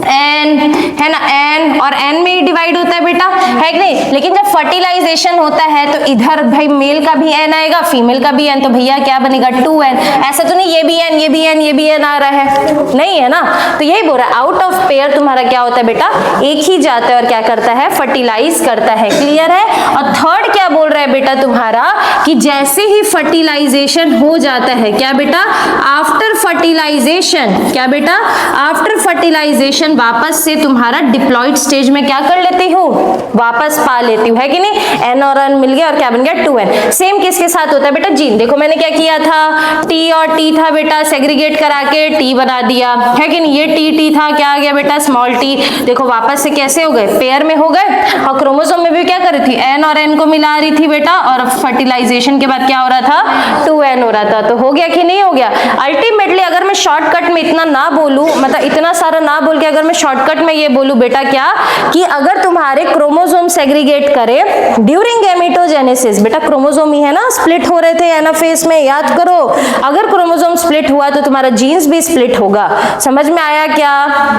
है ना, n और n में ही डिवाइड होता है बेटा, है कि नहीं? लेकिन जब फर्टिलाइजेशन होता है तो इधर भाई मेल का भी n आएगा, फीमेल का भी n, तो भैया क्या बनेगा, 2n। ऐसा तो नहीं ये भी n, ये भी n, ये भी n आ रहा है, नहीं है ना? तो यही बोल रहा है, आउट ऑफ पेयर तुम्हारा क्या होता है बेटा, एक ही जाता है और क्या करता है, फर्टिलाइज करता है। क्लियर है? और थर्ड क्या बोल रहा है बेटा तुम्हारा, कि जैसे ही फर्टिलाइजेशन हो जाता है, क्या बेटा, आफ्टर फर्टिलाइजेशन, क्या बेटा, आफ्टर फर्टिलाइजेशन वापस से तुम्हारा डिप्लॉयड हैप्लॉइड स्टेज में क्या कर लेती हूँ, वापस पा लेती हूँ, है कि नहीं। N और N मिल गया और क्या बन गया 2N। सेम किसके साथ होता है बेटा, जीन। देखो मैंने क्या किया था, T और T था बेटा, सेग्रीगेट करा के T बना दिया, है कि नहीं। ये T था, क्या आ गया बेटा, स्मॉल t। देखो वापस से कैसे हो गए, पेयर में हो गए। और क्रोमोसोम में भी क्या कर रही थी, N और N को मिला रही थी बेटा, और फर्टिलाइजेशन के बाद क्या हो रहा था, 2N हो रहा था। तो हो गया कि नहीं हो गया। अल्टीमेटली अगर मैं शॉर्टकट में इतना ना बोलूं, मतलब इतना सारा ना बोल के अगर मैं शॉर्टकट में ये बोलूं बेटा क्या, कि अगर तुम्हारे क्रोमोसोम सेग्रीगेट करे ड्यूरिंग गैमेटोजेनेसिस, बेटा क्रोमोसोम ही है ना, स्प्लिट हो रहे थे एनाफेज में, याद करो। अगर क्रोमोसोम स्प्लिट हुआ तो तुम्हारा जीन्स भी स्प्लिट होगा। समझ में आया क्या,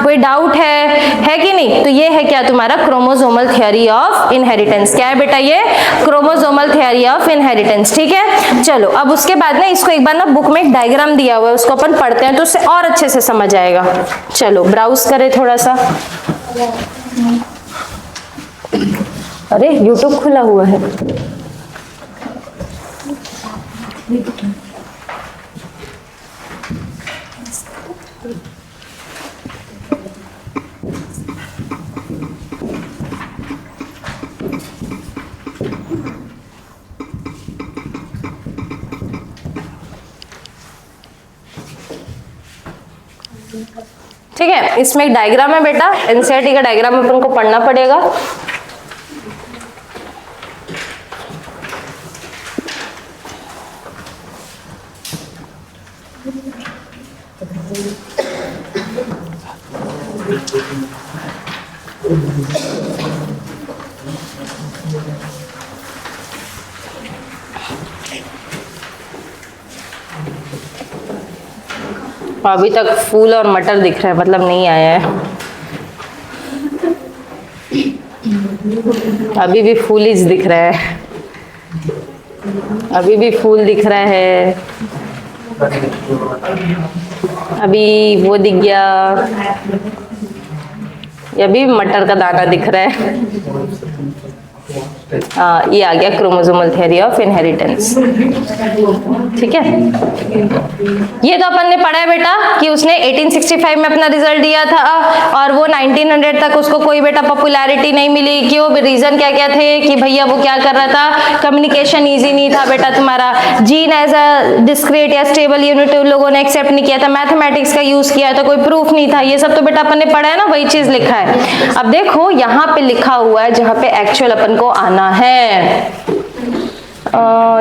कोई डाउट है कि नहीं। तो ये है क्या तुम्हारा क्रोमोसोमल थियरी ऑफ इनहेरिटेंस। क्या है बेटा, ये क्रोमोसोमल थियरी ऑफ इनहेरिटेंस। ठीक है, चलो अब उसके बाद ना इसको एक बार ना बुक में एक डायग्राम दिया हुआ है, उसको अपन पढ़ते हैं तो उससे और अच्छे से समझ आएगा। चलो ब्राउज करें थोड़ा सा। अरे यूट्यूब खुला हुआ है। ठीक है, इसमें एक डायग्राम है बेटा, एनसीईआरटी का डायग्राम अपन को पढ़ना पड़ेगा। अभी तक फूल और मटर दिख रहा है, मतलब नहीं आया है। अभी भी फूल ही दिख रहा है, अभी भी फूल दिख रहा है, अभी वो दिख गया, अभी मटर का दाना दिख रहा है। ये आ गया क्रोमोसोमल थियरी ऑफ इनहेरिटेंस। ठीक है, ये तो अपन ने पढ़ा है बेटा कि उसने 1865 में अपना रिजल्ट दिया था और वो 1900 तक उसको कोई बेटा पॉपुलैरिटी नहीं मिली। क्यों, रीजन क्या क्या थे कि भैया वो क्या कर रहा था, कम्युनिकेशन इजी नहीं था बेटा तुम्हारा, जीन एज अ डिस्क्रीट या स्टेबल यूनिट लोगों ने एक्सेप्ट नहीं किया था, मैथमेटिक्स का यूज किया था, कोई प्रूफ नहीं था। ये सब तो बेटा अपन ने पढ़ा है ना, वही चीज लिखा है। अब देखो यहाँ पे लिखा हुआ है जहाँ पे एक्चुअल अपन को आना है।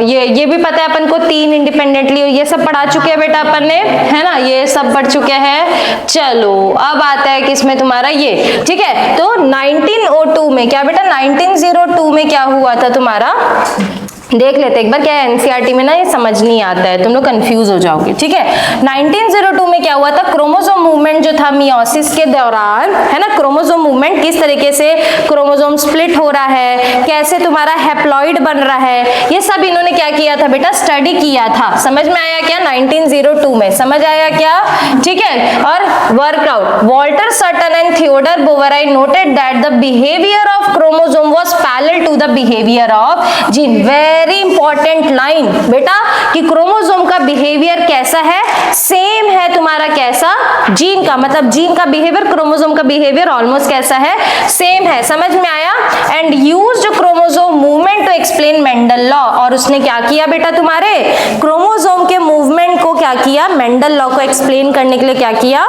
ये भी पता है अपन को, 3 इंडिपेंडेंटली, ये सब पढ़ा चुके हैं बेटा अपन ने, है ना, ये सब पढ़ चुके हैं। चलो अब आता है किसमें तुम्हारा ये। ठीक है, तो 1902 में क्या बेटा, 1902 में क्या हुआ था तुम्हारा, देख लेते एक बार। क्या है एनसीईआरटी में ना ये समझ नहीं आता है, तुम लोग कंफ्यूज हो जाओगे। ठीक है, 1902 में क्या हुआ था, क्रोमोसोम मूवमेंट जो था मियोसिस के दौरान, है ना, क्रोमोसोम मूवमेंट, किस तरीके से क्रोमोसोम स्प्लिट हो रहा है, कैसे तुम्हारा हैप्लॉइड बन रहा है, ये सब इन्होंने क्या किया था बेटा, स्टडी किया था। समझ में आया क्या, 1902 में समझ आया क्या। ठीक है, और workout, Walter Sutton and Theodor Boveri noted that the behaviour of chromosome was parallel to the behaviour of gene. Very important line बेटा, कि क्रोमोसोम का बिहेवियर कैसा है, सेम है तुम्हारा कैसा, जीन का, मतलब जीन का बिहेवियर क्रोमोसोम का बिहेवियर ऑलमोस्ट कैसा है, सेम है। समझ में आया। And used chromosome movement to explain Mendel law, और उसने क्या किया बेटा, तुम्हारे क्रोमोसोम के मूवमेंट को क्या किया, मेंडल लॉ को एक्सप्लेन करने के लिए क्या किया,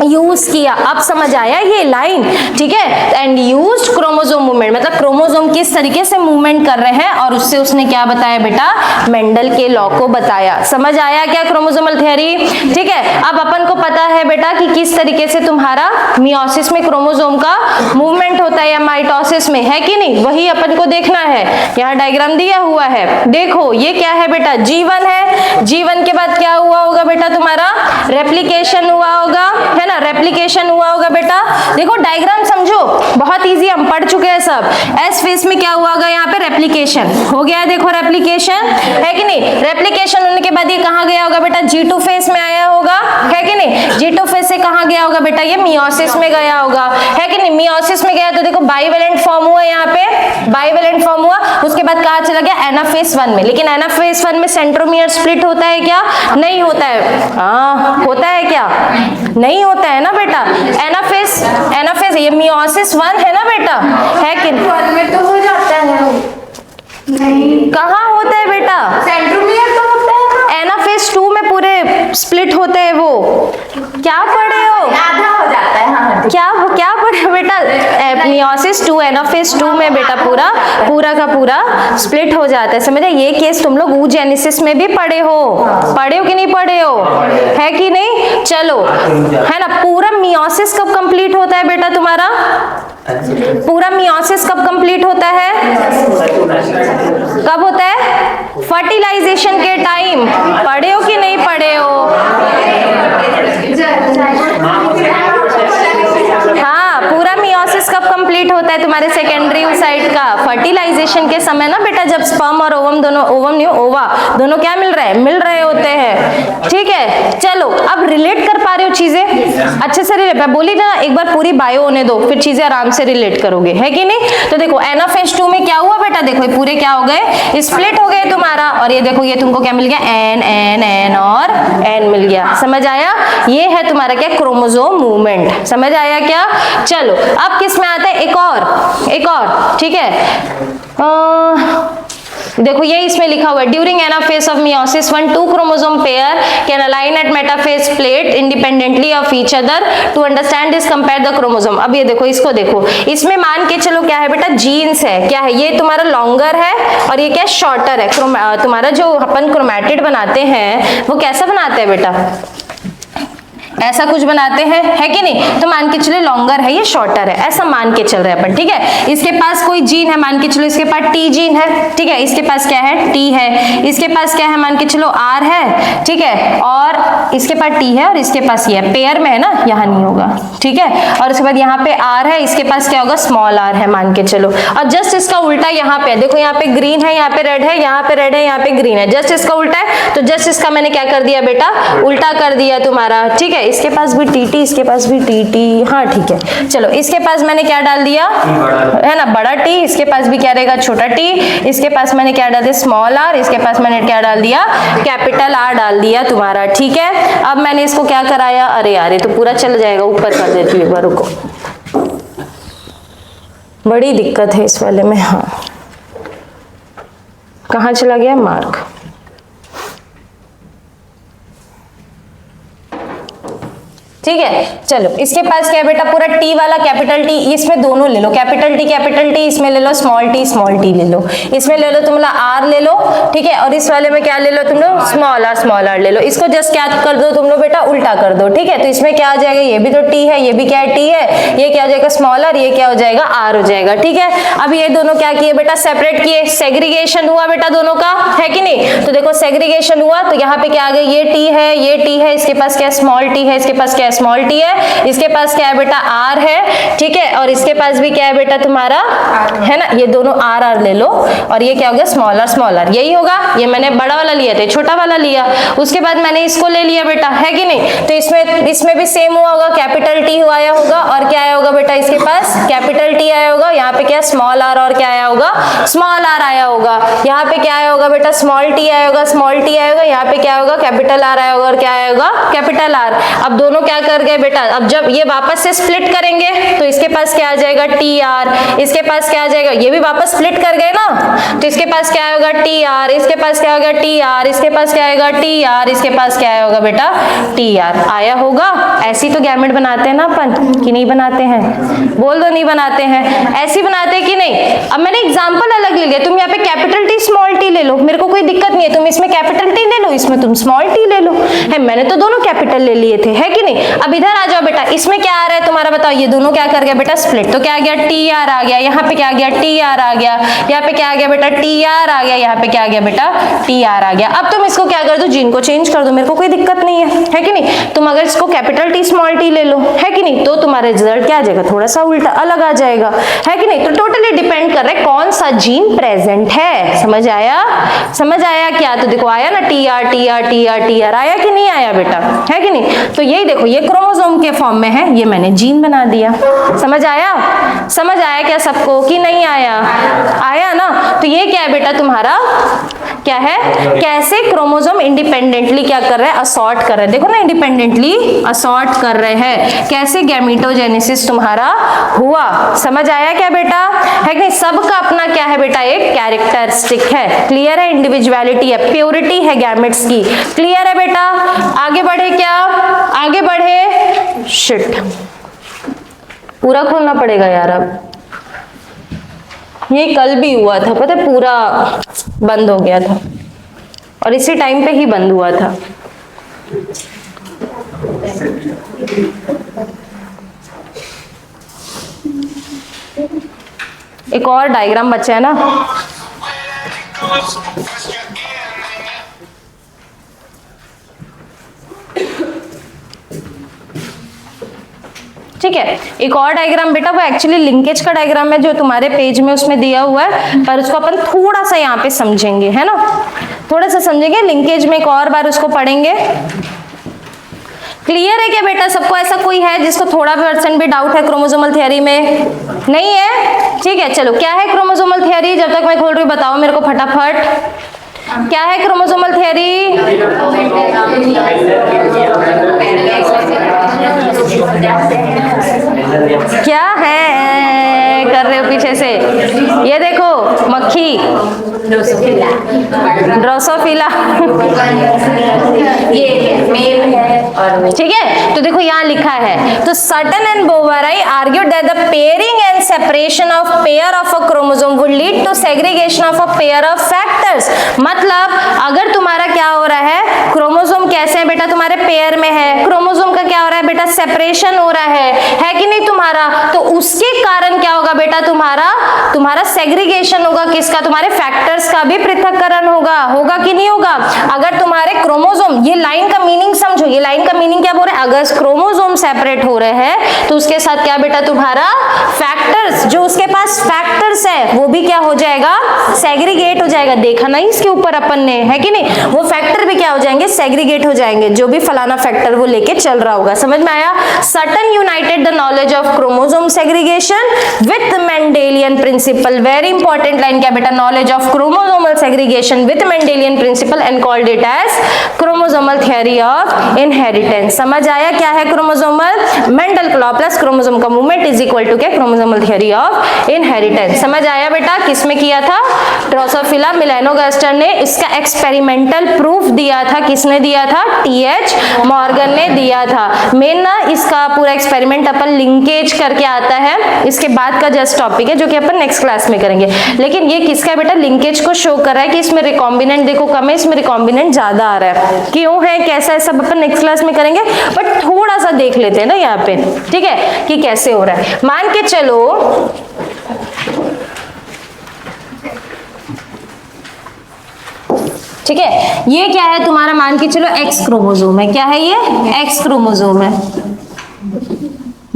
यूज किया। अब समझ आया ये लाइन। ठीक है, एंड यूज्ड क्रोमोसोम मूवमेंट, मतलब क्रोमोसोम किस तरीके से मूवमेंट कर रहे हैं, और उससे उसने क्या बताया बेटा, मेंडल के लॉ को बताया। समझ आया क्या क्रोमोसोमल थियरी। ठीक है, अब अपन को पता है बेटा कि किस तरीके से तुम्हारा मियोसिस में क्रोमोसोम का मूवमेंट होता है या माइटोसिस में, है कि नहीं, वही अपन को देखना है। यहाँ डायग्राम दिया हुआ है, देखो ये क्या है बेटा, G1 है। G1 के बाद क्या हुआ होगा बेटा, तुम्हारा रेप्लिकेशन हुआ होगा, है ना, रेप्लिकेशन हुआ होगा बेटा। देखो डायग्राम समझो, बहुत इजी, हम पढ़ चुके हैं सब। एस फेज में क्या हुआ होगा, यहाँ पे रेप्लिकेशन हो गया है, देखो रेप्लिकेशन है कि नहीं। रेप्लिकेशन होने के बाद ये कहाँ गया होगा बेटा, G2 फेज में आया होगा, है कि नहीं। G2 फेज से कहाँ गया होगा बेटा, ये मियोसिस में गया होगा, है कि नहीं। मियोसिस में गया तो देखो बाइवेलेंट फॉर्म हुआ, यहाँ पे बाइवेलेंट फॉर्म हुआ। उसके बाद कहाँ चला गया, एनाफेज 1 में। लेकिन एनाफेज 1 में सेंट्रोमियर स्प्लिट होता है क्या, नहीं होता है। हाँ होता है क्या, नहीं होता है ना बेटा। एनाफेज ये मियोसिस 1 है ना बेटा, है कि नहीं? वन में तो हो जाता है। नहीं, कहाँ होता है बेटा? सेंट्रोमियर तो होता है ना। एनाफेज 2 में पूरे स्प्लिट होते हैं वो। क्या पढ़े हो? आधा हो जाता है। हाँ, क्या पढ़े हो बेटा? मियोसिस 2 एनाफेज 2 में बेटा पूरा का पूरा स्प्लिट हो जाता है, समझे? ये केस तुम लोग oogenesis में भी पढ़े हो कि नहीं पढ़े हो? है कि नहीं? चलो, है ना? पूरा मियोसिस कब कंप्लीट होता है बेटा तुम्हारा? पूरा मियोसिस कब कंप्लीट होता है? कब होता है? फर्टिलाइजेशन के टाइम। पढ़े हो कि नहीं पढ़े हो? हाँ, पूरा मियोसिस कब कंप्लीट होता है तुम्हारे सेकेंडरी साइड का? फर्टिलाइजेशन के समय ना बेटा, जब स्पर्म और ओवम दोनों, ओवम नहीं ओवा दोनों क्या मिल रहे होते हैं। ठीक है, चलो अब रिलेट कर पा रहे हो चीजें अच्छे से? रिलेट, मैं बोली ना एक बार पूरी बायो होने दो, फिर चीजें आराम से रिलेट करोगे, है कि नहीं? तो देखो एनाफेज 2 में क्या हुआ बेटा, देखो ये पूरे क्या हो गए? स्प्लिट हो गए तुम्हारा। और ये देखो, ये तुमको क्या मिल गया? एन और एन मिल गया। समझ आया? ये है तुम्हारा क्या? Chromosome movement. समझ आया क्या? चलो अब किस में आता है? एक और, ठीक है। देखो ये इसमें लिखा हुआ है, during anaphase of meiosis 1 2 chromosome pair can align at metaphase plate independently of each other to understand this compare the chromosome. अब ये देखो, इसको देखो, इसमें मान के चलो क्या है बेटा? जीन्स है। क्या है? ये तुम्हारा लॉन्गर है और ये क्या? शॉर्टर है। तुम्हारा जो अपन क्रोमैटिड बनाते हैं वो कैसा बनाते हैं बेटा? ऐसा कुछ बनाते हैं, है कि नहीं? तो मान के चलो लॉन्गर है, ये शॉर्टर है, ऐसा मान के चल रहे हैं अपन। ठीक है, इसके पास कोई जीन है, मान के चलो इसके पास टी जीन है। ठीक है, इसके पास क्या है? टी है। इसके पास क्या है? मान के चलो आर है। ठीक है, और इसके पास टी है और इसके पास ये है। पेयर में है ना, यहाँ नहीं होगा। ठीक है, और उसके बाद यहाँ पे आर है, इसके पास क्या होगा? स्मॉल आर है मान के चलो। और जस्ट इसका उल्टा यहाँ पे, देखो यहाँ पे ग्रीन है, यहाँ पे रेड है, यहाँ पे रेड है, यहाँ पे ग्रीन है। जस्ट इसका उल्टा है, तो जस्ट इसका मैंने क्या कर दिया बेटा? उल्टा कर दिया तुम्हारा। ठीक है, इसके पास भी टीटी, इसके पास भी टीटी। हाँ ठीक है, चलो इसके पास मैंने क्या डाल दिया? है ना, बड़ा टी। इसके पास भी क्या रहेगा? छोटा टी। इसके पास मैंने क्या डाल दिया? Small R. इसके पास मैंने क्या डाल दिया? कैपिटल आर डाल दिया तुम्हारा। ठीक है, अब मैंने इसको क्या कराया? अरे यार, ये तो पूरा चल जाएगा, ऊपर कर देती हूँ एक बार, रुको। बड़ी दिक्कत है इस वाले में। हाँ, कहाँ चला गया मार्क? ठीक है, चलो इसके पास क्या है बेटा? पूरा टी वाला कैपिटल टी, इसमें दोनों ले लो, कैपिटल टी, इसमें ले लो स्मॉल टी ले लो, इसमें ले लो तुम लोग आर ले लो। ठीक है, और इस वाले में क्या ले लो तुम लोग? स्मॉल आर ले लो। इसको जस्ट क्या कर दो तुम लोग बेटा? उल्टा कर दो। ठीक है, तो इसमें क्या आ जाएगा? ये भी तो टी है, ये भी क्या है? टी है। ये क्या हो जाएगा? Small R. ये क्या हो जाएगा? आर हो जाएगा। ठीक है, अब ये दोनों क्या किए बेटा? सेपरेट किए, सेग्रीगेशन हुआ बेटा दोनों का, है कि नहीं? तो देखो सेग्रीगेशन हुआ, तो यहाँ पे क्या आ गया? ये टी है, इसके पास क्या? स्मॉल टी है, इसके पास क्या? स्मॉल टी है। इसके पास क्या है बेटा? आर है। ठीक है, और इसके पास भी क्या है बेटा तुम्हारा? है ना, ये दोनों आर ले लो, और ये क्या हो गया? Small R. यही होगा, ये मैंने बड़ा वाला लिया था, छोटा वाला लिया, उसके बाद मैंने इसको ले लिया बेटा, है कि नहीं? तो इसमें भी सेम हुआ होगा, कैपिटल टी आया होगा, और क्या आया होगा बेटा? इसके पास कैपिटल टी आया होगा, यहाँ पे क्या? स्मॉल आर, और क्या आया होगा? स्मॉल आर आया होगा। यहाँ पे क्या आया होगा बेटा? स्मॉल टी आया होगा, यहाँ पे क्या होगा? कैपिटल आर आया होगा, और क्या आया होगा? Capital R. अब दोनों क्या कर गए बेटा? अब जब ये वापस से स्प्लिट करेंगे तो इसके पास क्या आ जाएगा? T R. इसके पास क्या आ जाएगा? ये भी वापस स्प्लिट कर गए ना, तो इसके पास क्या होगा? T R. इसके पास क्या होगा? T R. इसके पास क्या आएगा? T R. इसके पास क्या आया होगा बेटा? टी आर आया होगा। ऐसी तो गैमेट बनाते हैं ना अपन, कि नहीं बनाते हैं? बोल दो, नहीं बनाते हैं? ऐसी बनाते हैं कि नहीं? अब मैंने एग्जाम्पल अलग ले लिया, तुम यहाँ पे कैपिटल टी स्मॉल टी ले लो, मेरे को कोई दिक्कत नहीं है। तुम इसमें कैपिटल टी ले लो, इसमें तुम स्मॉल टी ले लो, है। मैंने तो दोनों कैपिटल ले लिए थे, है कि नहीं? अब इधर आ जाओ बेटा, इसमें क्या आ रहा है तुम्हारा? बताओ, ये दोनों क्या कर गया बेटा? स्प्लिट। तो क्या आ गया? टी आर आ गया। यहाँ पे क्या आ गया? टी आर आ गया। यहाँ पे क्या आ गया बेटा? टी आर आ गया। यहाँ पे क्या आ गया बेटा? टी आर आ गया। अब तुम इसको क्या कर दो? जीन को चेंज कर दो, मेरे को कोई दिक्कत नहीं है कि नहीं? तुम अगर इसको कैपिटल टी स्मॉल टी ले लो, है कि नहीं, तो तुम्हारा रिजल्ट क्या आ जाएगा? थोड़ा सा उल्टा अलग आ जाएगा, है कि नहीं? तो टोटली डिपेंड कर रहा है कौन सा जीन प्रेजेंट है। समझ आया? समझ आया क्या? तो देखो आया ना, T R T R T R T R, आया कि नहीं आया बेटा? है कि नहीं? तो यही देखो, ये क्रोमोसोम के फॉर्म में है, ये मैंने जीन बना दिया। समझ आया? समझ आया क्या सबको कि नहीं आया? आया ना? तो ये क्या है बेटा तुम्हारा? क्या है? कैसे क्रोमोसोम इंडिपेंडेंटली क्या कर रहे हैं? असॉर्ट कर रहे हैं। देखो ना, इंडिपेंडेंटली असॉर्ट कर रहे हैं। कैसे गैमीटोजेनेसिस तुम्हारा हुआ। समझ आया क्या बेटा? है कि नहीं? सबका अपना क्या है बेटा? एक कैरेक्टरिस्टिक है। क्लियर है? इंडिविजुअलिटी है, प्योरिटी है गैमेट्स की। क्लियर है बेटा? आगे बढ़े क्या? आगे बढ़े। शिट, पूरा खोलना पड़ेगा यार। अब ये कल भी हुआ था, पता है, पूरा बंद हो गया था और इसी टाइम पे ही बंद हुआ था। एक और डायग्राम बचा है ना, ठीक है। एक और डायग्राम बेटा, वो एक्चुअली लिंकेज का डायग्राम है जो तुम्हारे पेज में उसमें दिया हुआ है, पर उसको अपन थोड़ा सा यहाँ पे समझेंगे, है ना, थोड़ा सा समझेंगे। लिंकेज में एक और बार उसको पढ़ेंगे। क्लियर है क्या बेटा सबको? ऐसा कोई है जिसको थोड़ा % भी डाउट है क्रोमोसोमल थियरी में? नहीं है? ठीक है, चलो क्या है क्रोमोसोमल थियरी? जब तक मैं खोल रही हूँ बताओ मेरे को फटाफट, क्या है क्रोमोसोमल थियरी? क्या है कर रहे हो पीछे से? ये देखो मक्खी, ड्रोसोफिला, ये मेल है। ठीक है, तो देखो यहाँ लिखा है, तो Sutton and Boveri argued that the pairing and separation of pair of a chromosome would lead to segregation of a pair of factors. मतलब अगर तुम्हारा क्या हो रहा है, क्रोमोसोम कैसे है बेटा? तुम्हारे पेयर में है, क्रोमोसोम का क्या हो रहा है बेटा? सेपरेशन हो रहा है कि नहीं तुम्हारा? तो उसके कारण क्या होगा बेटा? तुम्हारा सेग्रीगेशन होगा। किसका? तुम्हारे फैक्टर्स का भी पृथक्करण होगा कि नहीं होगा? अगर तुम्हारे क्रोमोसोम, ये लाइन का मीनिंग समझो, ये लाइन का मीनिंग क्या बोल रहे हैं? अगर क्रोमोसोम सेपरेट हो रहे हैं तो उसके साथ क्या बेटा? तुम्हारा फैक्टर्स, जो उसके पास फैक्टर्स है वो भी क्या हो जाएगा? सेग्रीगेट हो जाएगा। देखा ना इसके ऊपर अपन ने, है कि नहीं? वो फैक्टर भी क्या हो जाएंगे? सेग्रीगेट हो जाएंगे, जो भी फलाना फैक्टर वो लेके चल रहा होगा। समझ में आया? Sutton united the knowledge of chromosome segregation with Mendelian principle. Very important line क्या बेटा? Knowledge of chromosomal segregation with Mendelian principle and called it as chromosomal theory of inheritance. समझ आया क्या है क्रोमोसोमल? मेंडल का लॉ प्लस क्रोमोसोम का movement is equal to क्या? Chromosomal theory of inheritance. समझ आया बेटा? किसमें किया था? ड्रोसोफिला मेलानोगास्टर ने इसका एक्सपेरिमेंटल प्रूफ दिया था। किसने दिया था? टी.एच. मॉर्गन ने दिया था। मेन ना इसका पूरा एक्सपेरिमेंट अपन लिंकेज करके आता है, इसके बाद का जस्ट टॉपिक है जो कि अपन नेक्स्ट क्लास में करेंगे। लेकिन ये किसका बेटा? लिंकेज को शो कर रहा है कि इसमें रिकॉम्बिनेंट देखो कम है, इसमें रिकॉम्बिनेंट ज्यादा आ रहा है। क्यों है, कैसा है, सब अपन नेक्स्ट क्लास में करेंगे, बट थोड़ा सा देख लेते हैं ना यहाँ पे, ठीक है, कि कैसे हो रहा है। मान के चलो ठीक है, ये क्या है तुम्हारा? मान के चलो एक्स क्रोमोसोम है। क्या है ये? एक्स क्रोमोसोम है।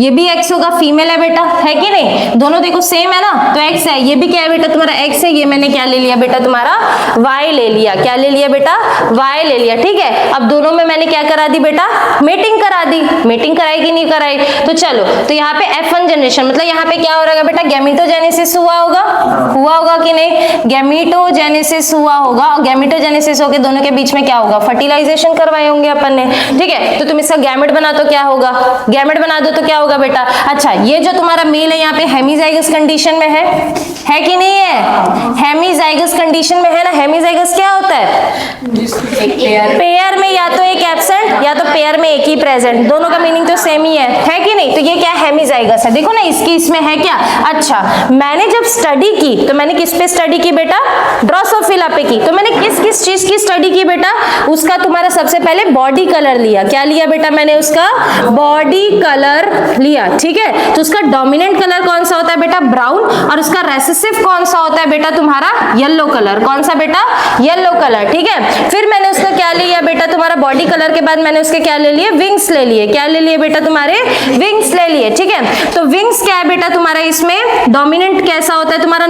ये भी एक्स होगा, फीमेल है बेटा, है कि नहीं? दोनों देखो सेम है ना, तो एक्स है। ये भी क्या है बेटा? तुम्हारा एक्स है। ये मैंने क्या ले लिया बेटा? तुम्हारा वाई ले लिया। क्या ले लिया बेटा? वाई ले लिया। ठीक है, अब दोनों में मैंने क्या करा दी बेटा? मेटिंग करा दी। मेटिंग कराई कि नहीं कराई? तो चलो, तो यहाँ पे F1 जनरेशन, मतलब यहाँ पे क्या हो रहा है बेटा? गैमेटोजेनेसिस हुआ होगा कि नहीं? गैमेटोजेनेसिस हुआ होगा, और गैमेटोजेनेसिस होके दोनों के बीच में क्या होगा? फर्टिलाइजेशन करवाए होंगे अपन ने। ठीक है, तो तुम इसका गैमेट बना तो क्या होगा? गैमेट बना दो तो क्या होगा बेटा? अच्छा, ये जो तुम्हारा मेल है यहाँ पे हेमीजाइगस कंडीशन में है कि नहीं है? हेमीजाइगस कंडीशन में है ना। हेमीजाइगस क्या होता है? पेयर में या तो एक एब्सेंट या तो पेयर में एक ही प्रेजेंट, दोनों का मीनिंग तो सेम ही है कि नहीं? तो ये क्या हेमीजाइगस है। देखो ना इसकी इसमें है क्या? अच्छा, मैंने जब स्टडी की तो मैंने किस पे स्टडी की बेटा? ड्रोसोफिला पे की। तो मैंने किस किस चीज की स्टडी की बेटा? उसका तुम्हारा सबसे पहले बॉडी कलर लिया। क्या लिया बेटा? मैंने उसका बॉडी कलर लिया। ठीक है, तो उसका डोमिनेंट कलर कौन सा होता है बेटा? ब्राउन। और उसका रेसेसिव कौन सा होता है बेटा? तुम्हारा येलो कलर। कौन सा बेटा? Yellow colour. ठीक है, फिर मैंने उसका क्या लिया बेटा? तुम्हारा बॉडी कलर के बाद मैंने उसके क्या ले लिए? विंग्स ले लिए। क्या ले लिए बेटा? तुम्हारे विंग्स ले लिए। ठीक है, तो विंग्स क्या है बेटा तुम्हारा? इसमें डोमिनेंट कैसा होता है तुम्हारा?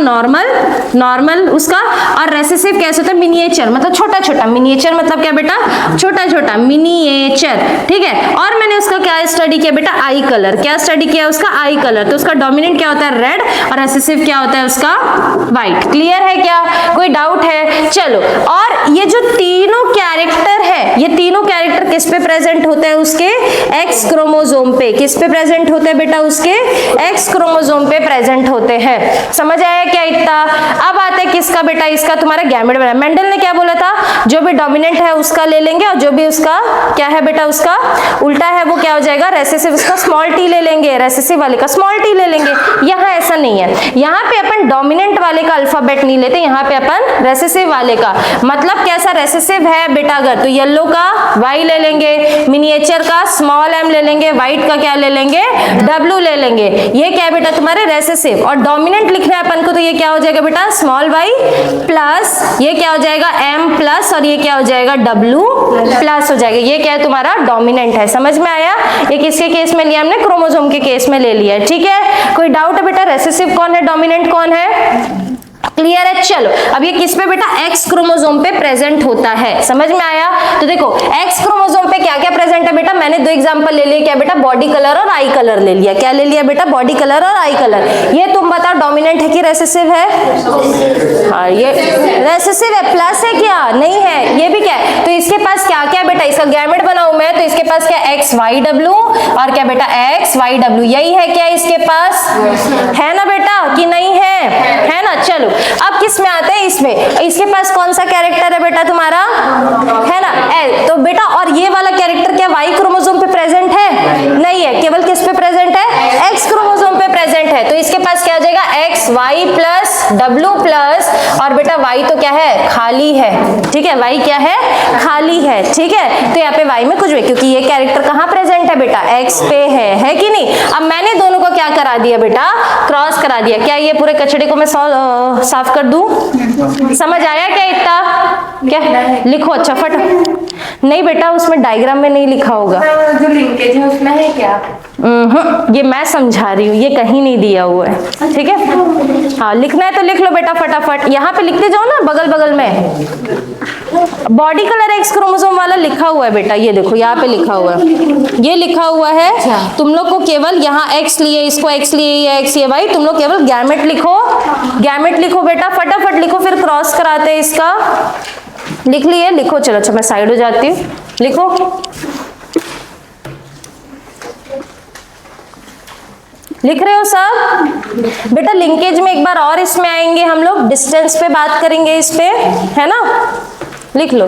नॉर्मल उसका। और रेसेसिव कैसा होता है? मिनिएचर, मतलब छोटा छोटा। मिनिएचर मतलब क्या बेटा? छोटा छोटा, मिनिएचर। ठीक है, और मैंने उसका क्या स्टडी किया बेटा? आई कलर। कलर, क्या स्टडी किया उसका, आई कलर, तो उसका डोमिनेंट क्या होता है, रेड, और रेसेसिव क्या होता है उसका, व्हाइट। क्लियर है क्या, कोई डाउट है? चलो, और ये जो तीनों कैरेक्टर है, ये तीनों कैरेक्टर किस पे प्रेजेंट होते हैं, उसके एक्स क्रोमोसोम पे। किस पे प्रेजेंट होते हैं बेटा, उसके एक्स क्रोमोसोम पे प्रेजेंट होते हैं। समझ आया क्या इतना? अब आता है किसका बेटा, इसका तुम्हारा गैमेट बना। मेंडल ने क्या बोला था, जो भी डोमिनेंट है उसका ले लेंगे, और जो भी उसका क्या है बेटा, उसका उल्टा है वो क्या हो जाएगा, रेसेसिव, उसका स्मॉल टी ले लेंगे, रेसेसिव वाले का स्मॉल टी ले लेंगे। यहाँ ऐसा नहीं है, यहाँ पे अपन डोमिनेंट वाले का अल्फाबेट नहीं लेते, यहाँ पे अपन रेसेसिव वाले का। मतलब कैसा रेसेसिव है बेटा, अगर तो येलो का वाई ले लेंगे, मिनिएचर का स्मॉल एम ले लेंगे, व्हाइट का क्या ले लेंगे, डब्ल्यू ले लेंगे। ये क्या है बेटा तुम्हारे रेसेसिव, और डोमिनेंट लिखना है अपन को, तो ये क्या हो जाएगा बेटा, स्मॉल वाई प्लस, ये क्या हो जाएगा एम प्लस, और ये क्या हो जाएगा डब्ल्यू प्लस हो जाएगा। ये क्या है तुम्हारा डोमिनेंट है। समझ में आया? ये किसके केस में लिया हमने, क्रोमोसोम के केस में ले लिया है। ठीक है, कोई डाउट है बेटा, रेसेसिव कौन है, डोमिनेंट कौन है? क्लियर है? चलो, अब ये किस पे बेटा, एक्स क्रोमोसोम पे प्रेजेंट होता है। समझ में आया? तो देखो एक्स क्रोमोसोम पे क्या क्या प्रेजेंट है बेटा, मैंने दो एग्जांपल ले लिए, क्या बेटा, बॉडी कलर और आई कलर ले लिया। क्या ले लिया बेटा, बॉडी कलर और आई कलर। ये तुम बताओ डोमिनेंट है कि रेसेसिव है? हाँ, ये रेसेसिव है। प्लस है क्या, नहीं है, ये भी क्या है, तो इसके पास क्या क्या बेटा, इसका गैमेट बनाऊं मैं, तो इसके पास क्या, एक्स वाई डब्ल्यू, और क्या बेटा, एक्स वाई डब्ल्यू। यही है क्या इसके पास, है ना बेटा, कि नहीं है ना? चलो, अब किस में आते हैं, इसमें, इसके पास कौन सा कैरेक्टर है बेटा तुम्हारा, है ना, एल। तो बेटा, और ये वाला कैरेक्टर क्या वाई क्रोमोसोम पे प्रेजेंट है? नहीं है, केवल किस पे प्रेजेंट है, एक्स क्रोमोसोम पे प्रेजेंट है। तो इसके पास क्या हो जाएगा, X Y plus W plus, और बेटा वाई तो क्या है, खाली है। ठीक है, वाई क्या है, खाली है। ठीक है, तो यहाँ पे वाई में कुछ भी, क्योंकि ये कैरेक्टर कहाँ प्रेजेंट है बेटा, एक्स पे है कि नहीं? अब मैंने दोनों को क्या करा दिया बेटा, क्रॉस करा दिया। क्या ये पूरे कचड़े को मैं साफ कर दूं? समझ आया क्या इतना? क्या लिखो, अच्छा फट। नहीं बेटा, उसमें डायग्राम में नहीं लिखा होगा, जो लिंकेज है उसमें है क्या? ये मैं समझा रही हूँ, ये कहीं नहीं दिया हुआ है। ठीक है, हाँ, लिखना है तो लिख लो बेटा फटाफट, यहाँ पे लिखते जाओ ना, बगल बगल में। बॉडी कलर एक्स क्रोमोसोम वाला लिखा हुआ है बेटा, ये देखो यहाँ पे लिखा हुआ है, ये लिखा हुआ है। तुम लोग को केवल यहाँ एक्स लिए, इसको एक्स लिए, ये एक्स, ये वाई, तुम लोग केवल गैमेट लिखो, गैमेट लिखो बेटा, फटाफट लिखो, फिर क्रॉस कराते हैं इसका। लिख लिए? लिखो, चलो अच्छा मैं साइड हो जाती हूँ, लिखो। लिख रहे हो सब बेटा? लिंकेज में एक बार और इसमें आएंगे हम लोग, डिस्टेंस पे बात करेंगे इस पे, है ना? लिख लो।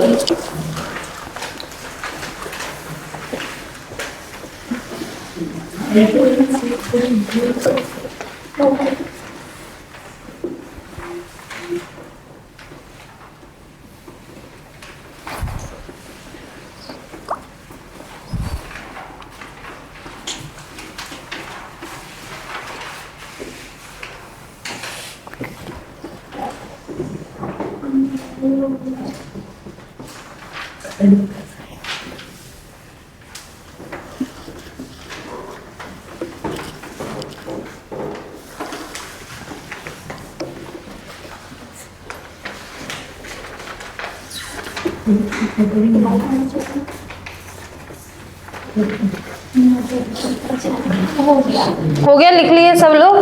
हो गया? लिख लिए सब लोग?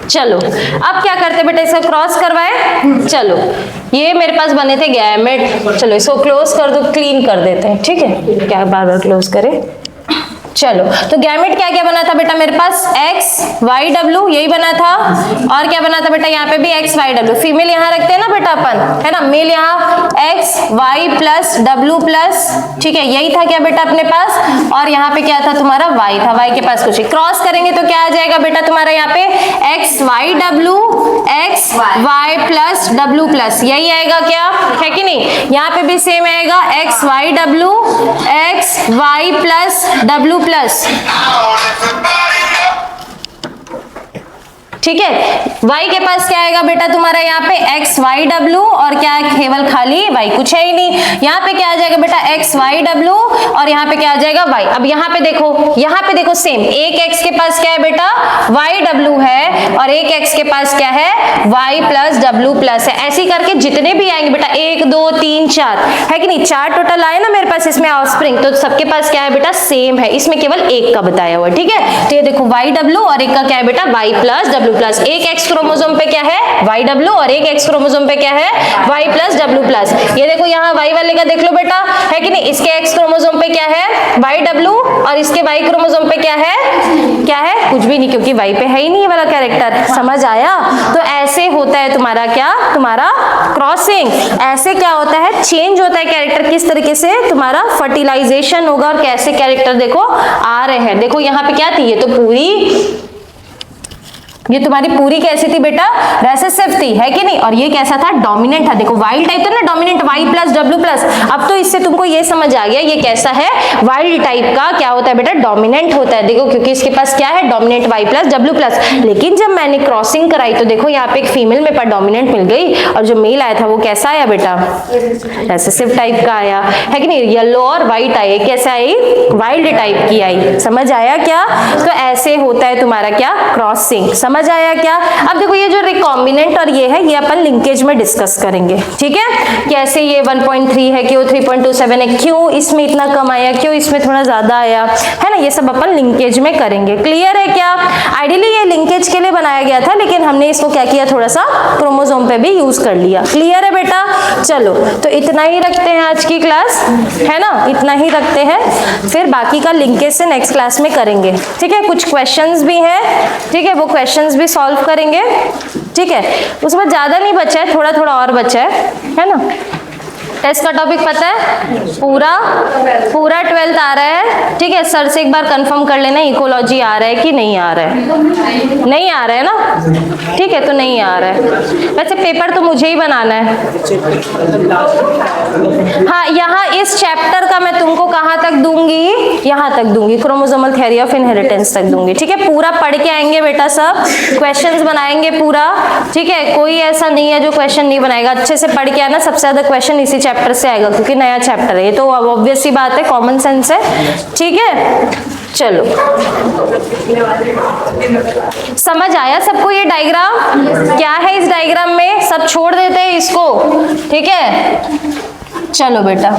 चलो, अब क्या करते बेटा, इसका क्रॉस करवाए। चलो, ये मेरे पास बने थे गैमेट, चलो इसको क्लोज कर दो, क्लीन कर देते हैं। ठीक है, क्या बार बार क्लोज करें। चलो, तो गैमेट क्या क्या बना था बेटा मेरे पास, एक्स वाई डब्ल्यू, यही बना था। और क्या बना था बेटा, यहाँ पे भी एक्स वाई डब्ल्यू। फीमेल यहाँ रखते हैं ना बेटा अपन, है ना? मेल यहाँ X Y plus W plus. ठीक है, यही था क्या बेटा अपने पास। और यहाँ पे क्या था तुम्हारा, वाई था, वाई के पास कुछ ही। क्रॉस करेंगे तो क्या आ जाएगा बेटा तुम्हारा यहाँ पे, X Y W, X Y plus W plus, यही आएगा क्या, है कि नहीं? यहाँ पे भी सेम आएगा, X Y W, X Y plus W plus. ठीक है। y के पास क्या आएगा बेटा तुम्हारा यहाँ पे x y w और क्या है केवल खाली y, कुछ है ही नहीं। यहाँ पे क्या आ जाएगा बेटा x y w और यहाँ पे क्या आ जाएगा y। अब यहाँ पे देखो सेम, एक x के पास क्या है बेटा y w है और एक x के पास क्या है y प्लस w प्लस है। ऐसे करके जितने भी आएंगे बेटा 1 2 3 4 है कि नहीं, 4 टोटल आए ना मेरे पास इसमें ऑफस्प्रिंग, तो सबके पास क्या है बेटा सेम है, इसमें केवल एक का बताया हुआ। ठीक है, तो ये देखो y w और एक का क्या है बेटा y प्लस w प्लस। एक x क्रोमोसोम पे क्या है y w और एक x क्रोमोसोम पे क्या है y प्लस w प्लस। ये देखो यहाँ y वाले का देख लो बेटा, है कि नहीं, इसके x क्रोमोसोम पे क्या है y w और इसके y क्रोमोसोम पे क्या है कुछ भी नहीं, क्योंकि y पे है ही नहीं ये वाला कैरेक्टर। समझ आया? तो ऐसे होता है तुम्हारा क्या, तुम्हारा क्रॉसिंग। ऐसे क्या होता है, चेंज होता है कैरेक्टर, किस तरीके से तुम्हारा फर्टिलाइजेशन होगा और कैसे कैरेक्टर देखो आ रहे हैं। देखो यहाँ पे क्या थी, ये तो पूरी, ये तुम्हारी पूरी कैसी थी बेटा, रेसेसिव थी, है कि नहीं, और ये कैसा था, डोमिनेंट था। देखो वाइल्ड टाइप था ना, dominant y plus w plus. अब तो इससे तुमको ये समझ आ गया ये कैसा है, वाइल्ड टाइप का क्या होता है बेटा, डोमिनेंट होता है। देखो क्योंकि इसके पास क्या है, dominant y plus w plus. लेकिन जब मैंने क्रॉसिंग कराई तो देखो यहाँ पे एक फीमेल मेरे पास डोमिनेंट मिल गई और जो मेल आया था वो कैसा आया बेटा, रेसेसिव टाइप का आया, है कि नहीं, येलो और व्हाइट आई, कैसे आई, वाइल्ड टाइप की आई। समझ आया क्या? तो ऐसे होता है तुम्हारा क्या, क्रॉसिंग। समझ आया क्या? अब देखो ये जो रिकॉम्बिनेंट और ये है, ये अपन लिंकेज में डिस्कस करेंगे। ठीक है, कैसे ये 1.3 है, क्यों 3.27 है, क्यों इसमें इतना कम आया, क्यों इसमें थोड़ा ज्यादा आया, है ना, ये सब अपन लिंकेज में करेंगे। क्लियर है क्या? आइडियली ये लिंकेज के लिए बनाया गया था, लेकिन हमने इसको क्या किया, थोड़ा सा क्रोमोसोम पे भी यूज कर लिया। क्लियर है बेटा? चलो तो इतना ही रखते हैं आज की क्लास, है ना, इतना ही रखते हैं, फिर बाकी का लिंकेज से नेक्स्ट क्लास में करेंगे। ठीक है, कुछ क्वेश्चंस भी हैं, ठीक है, वो क्वेश्चंस भी सॉल्व करेंगे। ठीक है, उसके बाद ज्यादा नहीं बचा है, थोड़ा थोड़ा और बचा है ना। टेस्ट का टॉपिक पता है, पूरा 12th आ रहा है। ठीक है, सर से एक बार कंफर्म कर लेना इकोलॉजी आ रहा है कि नहीं आ रहा है, नहीं आ रहा है ना, ठीक है, तो नहीं आ रहा है। वैसे पेपर तो मुझे ही बनाना है। हाँ, यहाँ इस चैप्टर का मैं तुमको कहाँ तक दूंगी, यहाँ तक दूंगी, क्रोमोसोमल थ्योरी ऑफ इनहेरिटेंस तक दूंगी। ठीक है, पूरा पढ़ के आएंगे बेटा, सब क्वेश्चंस बनाएंगे पूरा। ठीक है, कोई ऐसा नहीं है जो क्वेश्चन नहीं बनाएगा, अच्छे से पढ़ के आना। सबसे ज्यादा क्वेश्चन इसी चैप्टर से आएगा क्योंकि नया चैप्टर है, ये तो ऑब्वियस सी बात है, कॉमन सेंस है। ठीक है, चलो समझ आया सबको ये डायग्राम क्या है, इस डायग्राम में सब छोड़ देते हैं इसको। ठीक है, चलो बेटा,